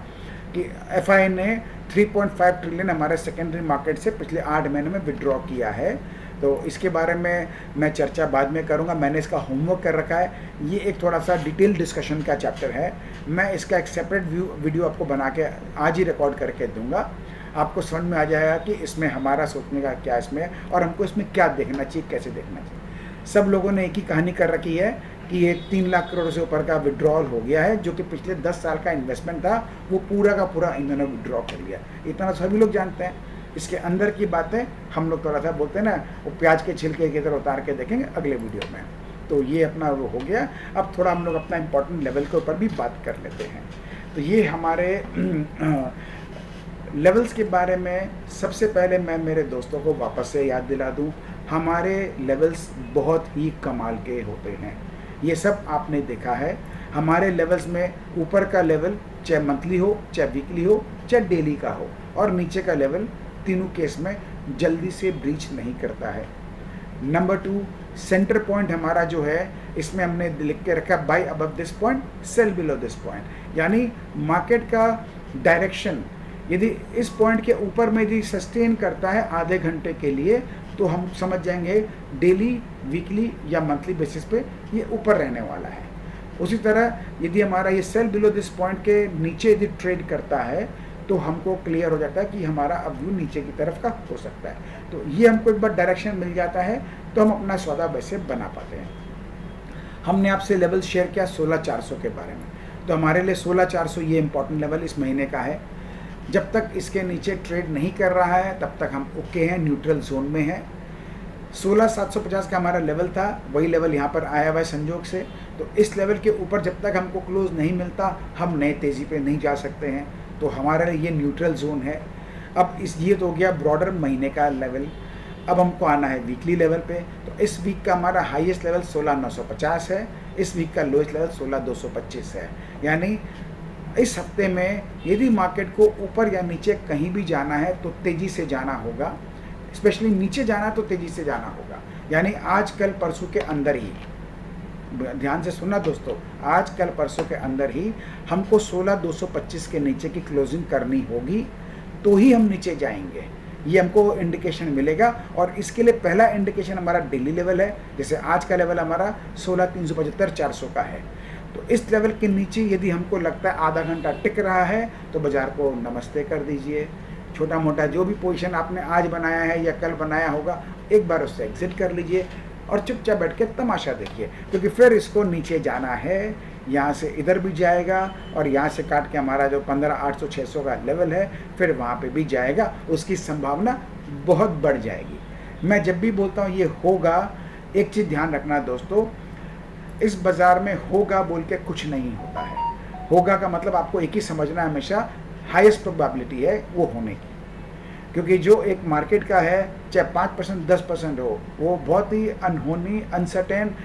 कि FI ने 3.5 ट्रिलियन हमारे सेकेंडरी मार्केट से पिछले 8 महीने में विड्रॉ किया है। तो इसके बारे में मैं चर्चा बाद में करूंगा, मैंने इसका होमवर्क कर रखा है। ये एक थोड़ा सा डिटेल डिस्कशन का चैप्टर है, मैं इसका एक सेपरेट वीडियो आपको बना के आज ही रिकॉर्ड करके दूंगा। आपको समझ में आ जाएगा कि इसमें हमारा सोचने का क्या इसमें, और हमको इसमें क्या देखना चाहिए, कैसे देखना चाहिए। सब लोगों ने एक ही कहानी कर रखी है कि ये 3 लाख करोड़ से ऊपर का विड्रॉल हो गया है, जो कि पिछले 10 साल का इन्वेस्टमेंट था वो पूरा का पूरा इन्होंने विड्रॉ कर लिया। इतना सभी लोग जानते हैं। इसके अंदर की बातें हम लोग थोड़ा सा बोलते हैं ना, वो प्याज के छिलके की तरह उतार के देखेंगे अगले वीडियो में। तो ये अपना वो हो गया। अब थोड़ा हम लोग अपना इम्पोर्टेंट लेवल के ऊपर भी बात कर लेते हैं। तो ये हमारे लेवल्स के बारे में सबसे पहले मैं मेरे दोस्तों को वापस से याद दिला दूं, हमारे लेवल्स बहुत ही कमाल के होते हैं। ये सब आपने देखा है। हमारे लेवल्स में ऊपर का लेवल चाहे मंथली हो, चाहे वीकली हो, चाहे डेली का हो, और नीचे का लेवल तीनों केस में जल्दी से ब्रीच नहीं करता है। नंबर 2, सेंटर पॉइंट हमारा जो है इसमें हमने लिख के रखा buy above this point, sell below this point. यानी मार्केट का डायरेक्शन यदि इस पॉइंट के ऊपर में यदि सस्टेन करता है आधे घंटे के लिए, तो हम समझ जाएंगे डेली, वीकली या मंथली बेसिस पे ये ऊपर रहने वाला है। उसी तरह यदि हमारा ये सेल बिलो दिस पॉइंट के नीचे यदि ट्रेड करता है तो हमको क्लियर हो जाता है कि हमारा अब व्यू नीचे की तरफ का हो सकता है। तो ये हमको एक बार डायरेक्शन मिल जाता है तो हम अपना सौदा वैसे बना पाते हैं। हमने आपसे लेवल शेयर किया 16,400 के बारे में, तो हमारे लिए 16,400 ये इंपॉर्टेंट लेवल इस महीने का है। जब तक इसके नीचे ट्रेड नहीं कर रहा है तब तक हम ओके हैं, न्यूट्रल जोन में हैं। 16,750 का हमारा लेवल था, वही लेवल यहाँ पर आया हुआ है संजोग से। तो इस लेवल के ऊपर जब तक हमको क्लोज नहीं मिलता हम नए तेज़ी पे नहीं जा सकते हैं। तो हमारे लिए ये न्यूट्रल जोन है। अब ये तो हो गया ब्रॉडर महीने का लेवल। अब हमको आना है वीकली लेवल पे। तो इस वीक का हमारा हाईएस्ट लेवल 16,950 है, इस वीक का लोएस्ट लेवल 16,225 है। यानी इस हफ्ते में यदि मार्केट को ऊपर या नीचे कहीं भी जाना है तो तेज़ी से जाना होगा, स्पेशली नीचे जाना तो तेज़ी से जाना होगा। यानी आज कल परसों के अंदर ही, ध्यान से सुनना दोस्तों, आज कल परसों के अंदर ही हमको 16,225 के नीचे की क्लोजिंग करनी होगी, तो ही हम नीचे जाएंगे, ये हमको इंडिकेशन मिलेगा। और इसके लिए पहला इंडिकेशन हमारा डेली लेवल है। जैसे आज का लेवल हमारा 16,375 400 का है। तो इस लेवल के नीचे यदि हमको लगता है आधा घंटा टिक रहा है तो बाज़ार को नमस्ते कर दीजिए। छोटा मोटा जो भी पोजीशन आपने आज बनाया है या कल बनाया होगा, एक बार उससे एग्जिट कर लीजिए और चुपचाप बैठ के तमाशा देखिए, क्योंकि फिर इसको नीचे जाना है। यहाँ से इधर भी जाएगा और यहाँ से काट के हमारा जो 15,800 600 का लेवल है फिर वहाँ पे भी जाएगा, उसकी संभावना बहुत बढ़ जाएगी। मैं जब भी बोलता हूँ ये होगा, एक चीज़ ध्यान रखना दोस्तों, इस बाज़ार में होगा बोल के कुछ नहीं होता है। होगा का मतलब आपको एक ही समझना, हमेशा हाईएस्ट प्रोबेबिलिटी है वो होने की, क्योंकि जो एक मार्केट का है चाहे 5% 10% हो, वो बहुत ही अनहोनी अनसर्टेन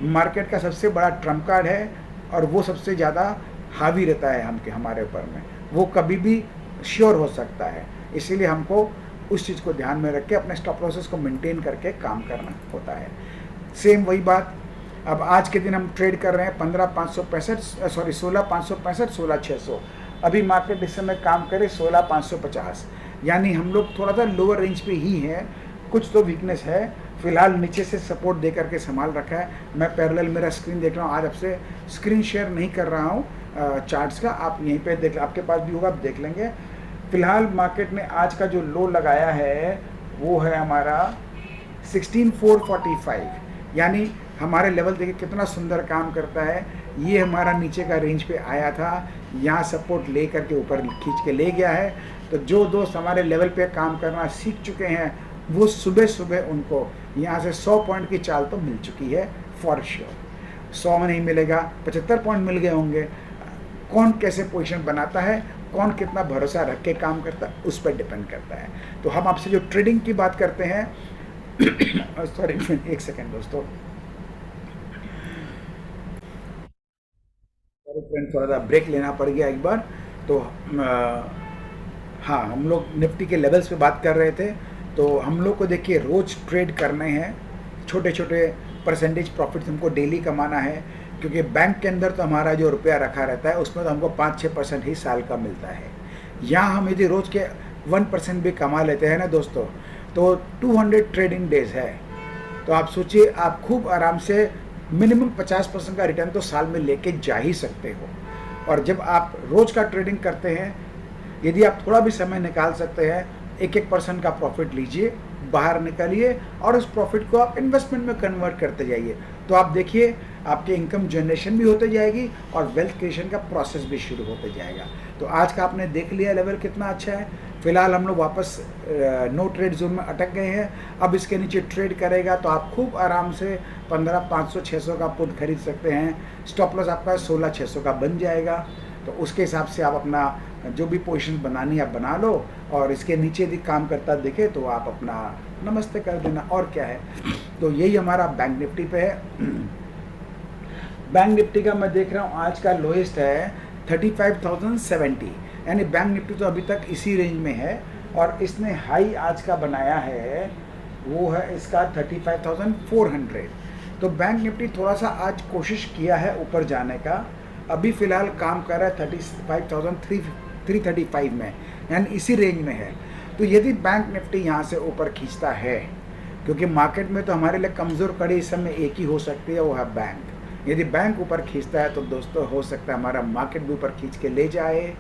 मार्केट का सबसे बड़ा ट्रम्प कार्ड है और वो सबसे ज़्यादा हावी रहता है हमारे ऊपर में, वो कभी भी श्योर हो सकता है। इसीलिए हमको उस चीज़ को ध्यान में रख के अपने स्टॉप लॉसेस को मेंटेन करके काम करना होता है। सेम वही बात, अब आज के दिन हम ट्रेड कर रहे हैं 16,565 16,600। अभी मार्केट इस समय काम करे 16,550, यानी हम लोग थोड़ा सा लोअर रेंज पे ही हैं। कुछ तो वीकनेस है, फिलहाल नीचे से सपोर्ट दे करके संभाल रखा है। मैं पैरेलल मेरा स्क्रीन देख रहा हूँ, आज आपसे स्क्रीन शेयर नहीं कर रहा हूँ चार्ट्स का, आप यहीं पे देख, आपके पास भी होगा, आप देख लेंगे। फिलहाल मार्केट ने आज का जो लो लगाया है वो है हमारा 16,445, यानी हमारे लेवल देखिए कितना सुंदर काम करता है। ये हमारा नीचे का रेंज पे आया था, यहाँ सपोर्ट ले करके ऊपर खींच के ले गया है। तो जो दोस्त हमारे लेवल पे काम करना सीख चुके हैं वो सुबह सुबह उनको यहाँ से 100 पॉइंट की चाल तो मिल चुकी है फॉर श्योर। 100 में नहीं मिलेगा, 75 पॉइंट मिल गए होंगे। कौन कैसे पोजीशन बनाता है, कौन कितना भरोसा रख के काम करता है, उस पर डिपेंड करता है। तो हम आपसे जो ट्रेडिंग की बात करते हैं सॉरी एक सेकेंड दोस्तों, फ्रेंड थोड़ा सा ब्रेक लेना पड़ गया एक बार। तो हाँ, हम लोग निफ्टी के लेवल्स पे बात कर रहे थे। तो हम लोग को देखिए रोज़ ट्रेड करने हैं, छोटे छोटे परसेंटेज प्रॉफिट्स हमको डेली कमाना है, क्योंकि बैंक के अंदर तो हमारा जो रुपया रखा रहता है उसमें तो हमको 5-6% ही साल का मिलता है। यहाँ हम यदि रोज़ के 1% भी कमा लेते हैं ना दोस्तों, तो 200 ट्रेडिंग डेज है। तो आप सोचिए, आप खूब आराम से मिनिमम 50% का रिटर्न तो साल में लेके जा ही सकते हो। और जब आप रोज़ का ट्रेडिंग करते हैं, यदि आप थोड़ा भी समय निकाल सकते हैं, 1-1% का प्रॉफिट लीजिए, बाहर निकालिए और उस प्रॉफिट को आप इन्वेस्टमेंट में कन्वर्ट करते जाइए। तो आप देखिए आपके इनकम जनरेशन भी होते जाएगी और वेल्थ क्रिएशन का प्रोसेस भी शुरू होते जाएगा। तो आज का आपने देख लिया लेवल कितना अच्छा है। फिलहाल हम लोग वापस नो ट्रेड जोन में अटक गए हैं। अब इसके नीचे ट्रेड करेगा तो आप खूब आराम से 15,500-600 का पुट खरीद सकते हैं। स्टॉप लॉस आपका 16,600 का बन जाएगा। तो उसके हिसाब से आप अपना जो भी पोजीशन बनानी है आप बना लो, और इसके नीचे यदि काम करता दिखे तो आप अपना नमस्ते कर देना, और क्या है। तो यही हमारा बैंक निफ्टी पे है। बैंक निफ्टी का मैं देख रहा हूँ आज का लोएस्ट है 35,070, यानी बैंक निफ्टी तो अभी तक इसी रेंज में है। और इसने हाई आज का बनाया है वो है इसका 35,400। तो बैंक निफ्टी थोड़ा सा आज कोशिश किया है ऊपर जाने का, अभी फ़िलहाल काम कर रहा है 35,335 में, यानी इसी रेंज में है। तो यदि बैंक निफ्टी यहाँ से ऊपर खींचता है, क्योंकि मार्केट में तो हमारे लिए कमज़ोर कड़ी इस समय एक ही हो सकती है, वो है बैंक। यदि बैंक ऊपर खींचता है तो दोस्तों हो सकता है हमारा मार्केट भी ऊपर खींच के ले जाए।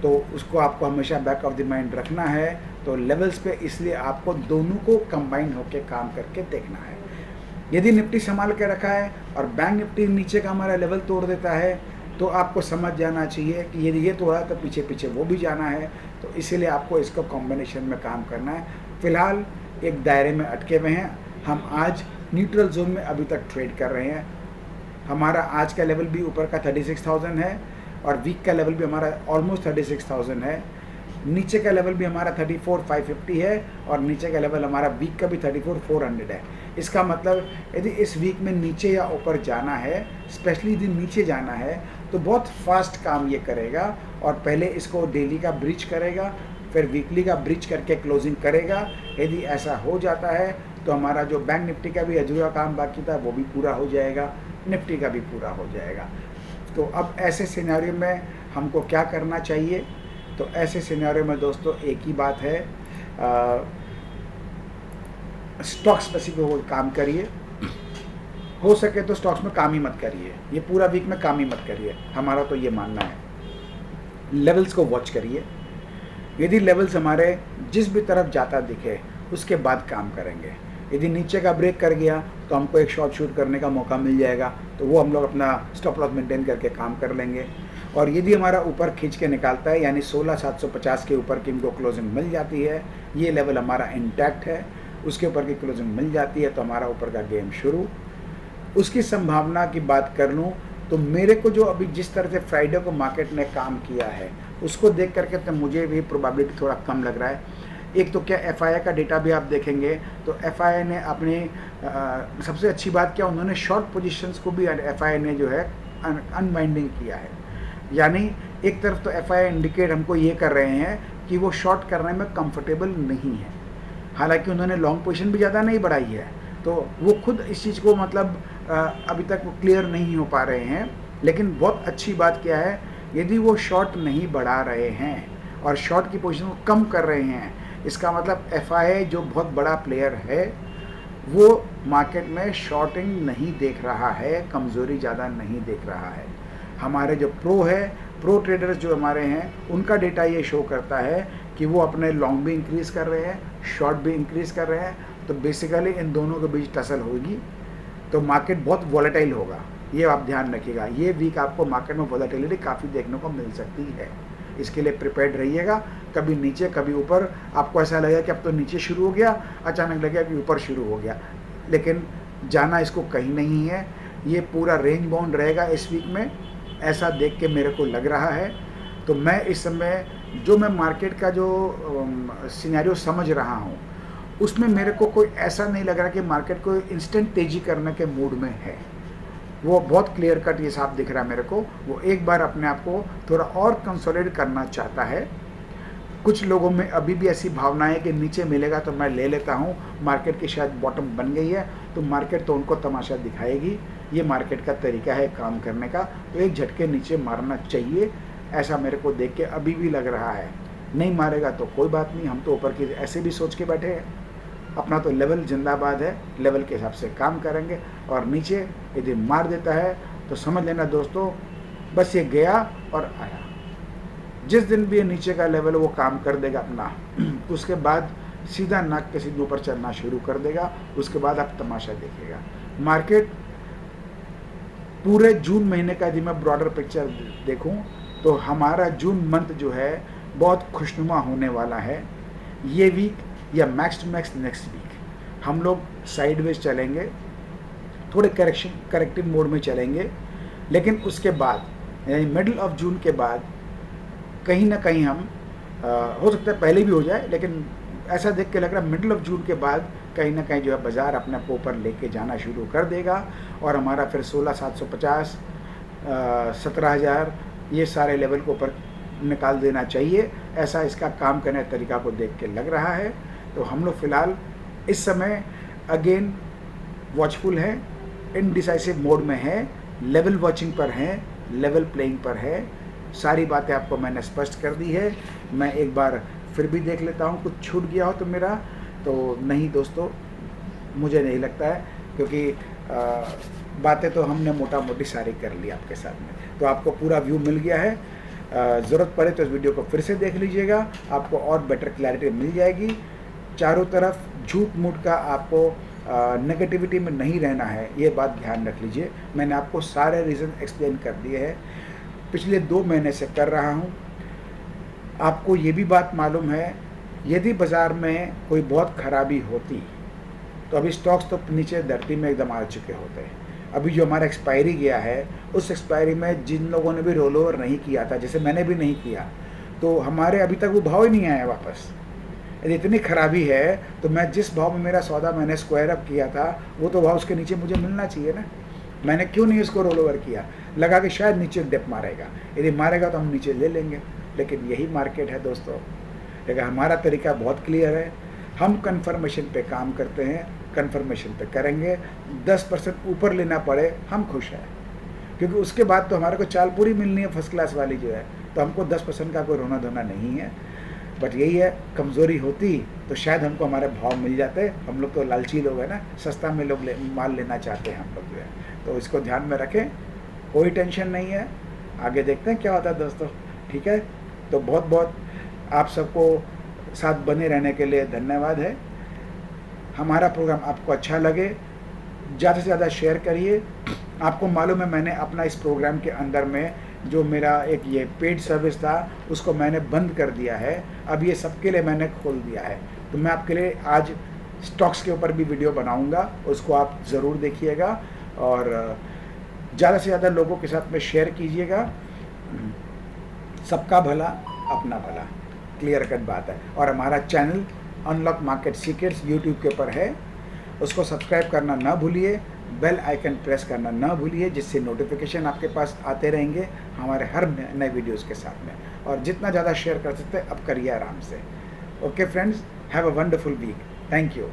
तो उसको आपको हमेशा बैक ऑफ द माइंड रखना है। तो लेवल्स पे इसलिए आपको दोनों को कंबाइन होकर काम करके देखना है। यदि निफ्टी संभाल के रखा है और बैंक निफ्टी नीचे का हमारा लेवल तोड़ देता है, तो आपको समझ जाना चाहिए कि यदि ये तोड़ा तो पीछे पीछे वो भी जाना है। तो इसीलिए आपको इसको कॉम्बिनेशन में काम करना है। फ़िलहाल एक दायरे में अटके हुए हैं। हम आज न्यूट्रल जोन में अभी तक ट्रेड कर रहे हैं। हमारा आज का लेवल भी ऊपर का 36,000 है और वीक का लेवल भी हमारा ऑलमोस्ट 36,000 है। नीचे का लेवल भी हमारा 34,550 है और नीचे का लेवल हमारा वीक का भी 34,400 है। इसका मतलब यदि इस वीक में नीचे या ऊपर जाना है, स्पेशली यदि नीचे जाना है, तो बहुत फास्ट काम ये करेगा और पहले इसको डेली का ब्रिज करेगा, फिर वीकली का ब्रिज करके क्लोजिंग करेगा। यदि ऐसा हो जाता है तो हमारा जो बैंक निफ्टी का भी अधूरा काम बाकी था वो भी पूरा हो जाएगा, निफ्टी का भी पूरा हो जाएगा। तो अब ऐसे सिनेरियो में हमको क्या करना चाहिए? तो ऐसे सिनेरियो में दोस्तों एक ही बात है, स्टॉक स्पेसिफिक काम करिए। हो सके तो स्टॉक्स में काम ही मत करिए, ये पूरा वीक में काम ही मत करिए, हमारा तो ये मानना है। लेवल्स को वॉच करिए, यदि लेवल्स हमारे जिस भी तरफ जाता दिखे उसके बाद काम करेंगे। यदि नीचे का ब्रेक कर गया तो हमको एक शॉर्ट शूट करने का मौका मिल जाएगा, तो वो हम लोग अपना स्टॉप लॉस मेंटेन करके काम कर लेंगे। और यदि हमारा ऊपर खींच के निकालता है, यानी 16,750 के ऊपर की इनको क्लोजिंग मिल जाती है, ये लेवल हमारा इंटैक्ट है, उसके ऊपर की क्लोजिंग मिल जाती है, तो हमारा ऊपर का गेम शुरू। उसकी संभावना की बात कर लूँ तो मेरे को जो अभी जिस तरह से फ्राइडे को मार्केट ने काम किया है उसको देख करके तो मुझे भी प्रोबेबिलिटी थोड़ा कम लग रहा है। एक तो क्या एफआईआई का डेटा भी आप देखेंगे तो एफआईआई ने अपने सबसे अच्छी बात क्या, उन्होंने शॉर्ट पोजीशंस को भी एफआईआई ने जो है अनवाइंडिंग किया है। यानी एक तरफ तो एफआईआई इंडिकेट हमको ये कर रहे हैं कि वो शॉर्ट करने में कंफर्टेबल नहीं है, हालांकि उन्होंने लॉन्ग पोजीशन भी ज़्यादा नहीं बढ़ाई है, तो वो खुद इस चीज़ को मतलब अभी तक वो क्लियर नहीं हो पा रहे हैं। लेकिन बहुत अच्छी बात क्या है, यदि वो शॉर्ट नहीं बढ़ा रहे हैं और शॉर्ट की पोजीशन को कम कर रहे हैं, इसका मतलब एफआईआई जो बहुत बड़ा प्लेयर है वो मार्केट में शॉर्टिंग नहीं देख रहा है, कमज़ोरी ज़्यादा नहीं देख रहा है। हमारे जो प्रो ट्रेडर्स जो हमारे हैं उनका डेटा ये शो करता है कि वो अपने लॉन्ग भी इंक्रीज़ कर रहे हैं, शॉर्ट भी इंक्रीज़ कर रहे हैं। तो बेसिकली इन दोनों के बीच टसल होगी तो मार्केट बहुत वॉलेटाइल होगा, ये आप ध्यान रखिएगा। ये वीक आपको मार्केट में वॉलेटिलिटी काफ़ी देखने को मिल सकती है, इसके लिए प्रिपेयर्ड रहिएगा। कभी नीचे कभी ऊपर, आपको ऐसा लगेगा कि अब तो नीचे शुरू हो गया, अचानक लगेगा कि ऊपर शुरू हो गया, लेकिन जाना इसको कहीं नहीं है। ये पूरा रेंज बाउंड रहेगा इस वीक में, ऐसा देख के मेरे को लग रहा है। तो मैं इस समय जो मैं मार्केट का जो सिनेरियो समझ रहा हूँ उसमें मेरे को कोई ऐसा नहीं लग रहा कि मार्केट को इंस्टेंट तेज़ी करने के मूड में है। वो बहुत क्लियर कट ये साफ दिख रहा है मेरे को, वो एक बार अपने आप को थोड़ा और कंसोलिडेट करना चाहता है। कुछ लोगों में अभी भी ऐसी भावना है कि नीचे मिलेगा तो मैं ले लेता हूँ, मार्केट की शायद बॉटम बन गई है, तो मार्केट तो उनको तमाशा दिखाएगी। ये मार्केट का तरीका है काम करने का, तो एक झटके नीचे मारना चाहिए, ऐसा मेरे को देख के अभी भी लग रहा है। नहीं मारेगा तो कोई बात नहीं, हम तो ऊपर की ऐसे भी सोच के बैठे हैं, अपना तो लेवल जिंदाबाद है, लेवल के हिसाब से काम करेंगे। और नीचे यदि मार देता है तो समझ लेना दोस्तों बस ये गया और आया। जिस दिन भी ये नीचे का लेवल वो काम कर देगा अपना, उसके बाद सीधा नाक के सीधे ऊपर चलना शुरू कर देगा, उसके बाद आप तमाशा देखिएगा। मार्केट पूरे जून महीने का यदि मैं ब्रॉडर पिक्चर देखूं तो हमारा जून मंथ जो है बहुत खुशनुमा होने वाला है। ये वीक या max to max next week हम लोग साइडवेज चलेंगे, थोड़े करेक्टिव मोड में चलेंगे, लेकिन उसके बाद यानी मिडिल ऑफ जून के बाद कहीं ना कहीं हम हो सकता है पहले भी हो जाए, लेकिन ऐसा देख के लग रहा है मिडिल ऑफ जून के बाद कहीं ना कहीं जो है बाज़ार अपने आप को ऊपर लेके जाना शुरू कर देगा और हमारा फिर 16,750 17,000 ये सारे लेवल को ऊपर निकाल देना चाहिए। ऐसा इसका काम करने का तरीका को देख के लग रहा है। तो हम लोग फ़िलहाल इस समय अगेन वॉचफुल हैं, इनडिसाइसिव मोड में हैं, लेवल वॉचिंग पर हैं, लेवल प्लेइंग पर है। सारी बातें आपको मैंने स्पष्ट कर दी है। मैं एक बार फिर भी देख लेता हूँ, कुछ छूट गया हो तो मेरा, तो नहीं दोस्तों मुझे नहीं लगता है, क्योंकि बातें तो हमने मोटा मोटी सारी कर ली आपके साथ में, तो आपको पूरा व्यू मिल गया है। ज़रूरत पड़े तो इस वीडियो को फिर से देख लीजिएगा, आपको और बेटर क्लैरिटी मिल जाएगी। चारों तरफ झूठ मूठ का आपको नेगेटिविटी में नहीं रहना है, ये बात ध्यान रख लीजिए। मैंने आपको सारे रीज़न एक्सप्लेन कर दिए हैं, पिछले 2 महीने से कर रहा हूँ। आपको ये भी बात मालूम है, यदि बाज़ार में कोई बहुत खराबी होती तो अभी स्टॉक्स तो नीचे धरती में एकदम आ चुके होते हैं। अभी जो हमारा एक्सपायरी गया है, उस एक्सपायरी में जिन लोगों ने भी रोल ओवर नहीं किया था, जैसे मैंने भी नहीं किया, तो हमारे अभी तक वो भाव ही नहीं आया वापस। यदि इतनी खराबी है तो मैं जिस भाव में मेरा सौदा मैंने स्क्वायर अप किया था वो तो भाव उसके नीचे मुझे मिलना चाहिए ना। मैंने क्यों नहीं उसको रोल ओवर किया, लगा कि शायद नीचे डिप मारेगा, यदि मारेगा तो हम नीचे ले लेंगे। लेकिन यही मार्केट है दोस्तों। लेकिन हमारा तरीका बहुत क्लियर है, हम कन्फर्मेशन पे काम करते हैं, कन्फर्मेशन पे करेंगे। 10% ऊपर लेना पड़े हम खुश हैं, क्योंकि उसके बाद तो हमारे को चाल पूरी मिलनी है फर्स्ट क्लास वाली जो है, तो हमको 10% का कोई रोना धोना नहीं है। बट यही है, कमज़ोरी होती तो शायद हमको हमारे भाव मिल जाते। हम लोग तो लालची लोग हैं ना, सस्ता में लोग माल लेना चाहते हैं हम लोग जो है, तो इसको ध्यान में रखें। कोई टेंशन नहीं है, आगे देखते हैं क्या होता है दोस्तों। ठीक है, तो बहुत बहुत आप सबको साथ बने रहने के लिए धन्यवाद है। हमारा प्रोग्राम आपको अच्छा लगे, ज़्यादा से ज़्यादा शेयर करिए। आपको मालूम है मैंने अपना इस प्रोग्राम के अंदर में जो मेरा एक ये पेड सर्विस था उसको मैंने बंद कर दिया है, अब ये सबके लिए मैंने खोल दिया है। तो मैं आपके लिए आज स्टॉक्स के ऊपर भी वीडियो बनाऊंगा, उसको आप ज़रूर देखिएगा और ज़्यादा से ज़्यादा लोगों के साथ में शेयर कीजिएगा। सबका भला अपना भला, क्लियर कट बात है। और हमारा channel unlock market secrets YouTube के ऊपर है, उसको सब्सक्राइब करना ना भूलिए, बेल आइकन प्रेस करना ना भूलिए, जिससे नोटिफिकेशन आपके पास आते रहेंगे हमारे हर नए वीडियोस के साथ में। और जितना ज़्यादा शेयर कर सकते हैं अब करिए आराम से। Okay friends, have a wonderful week. Thank you.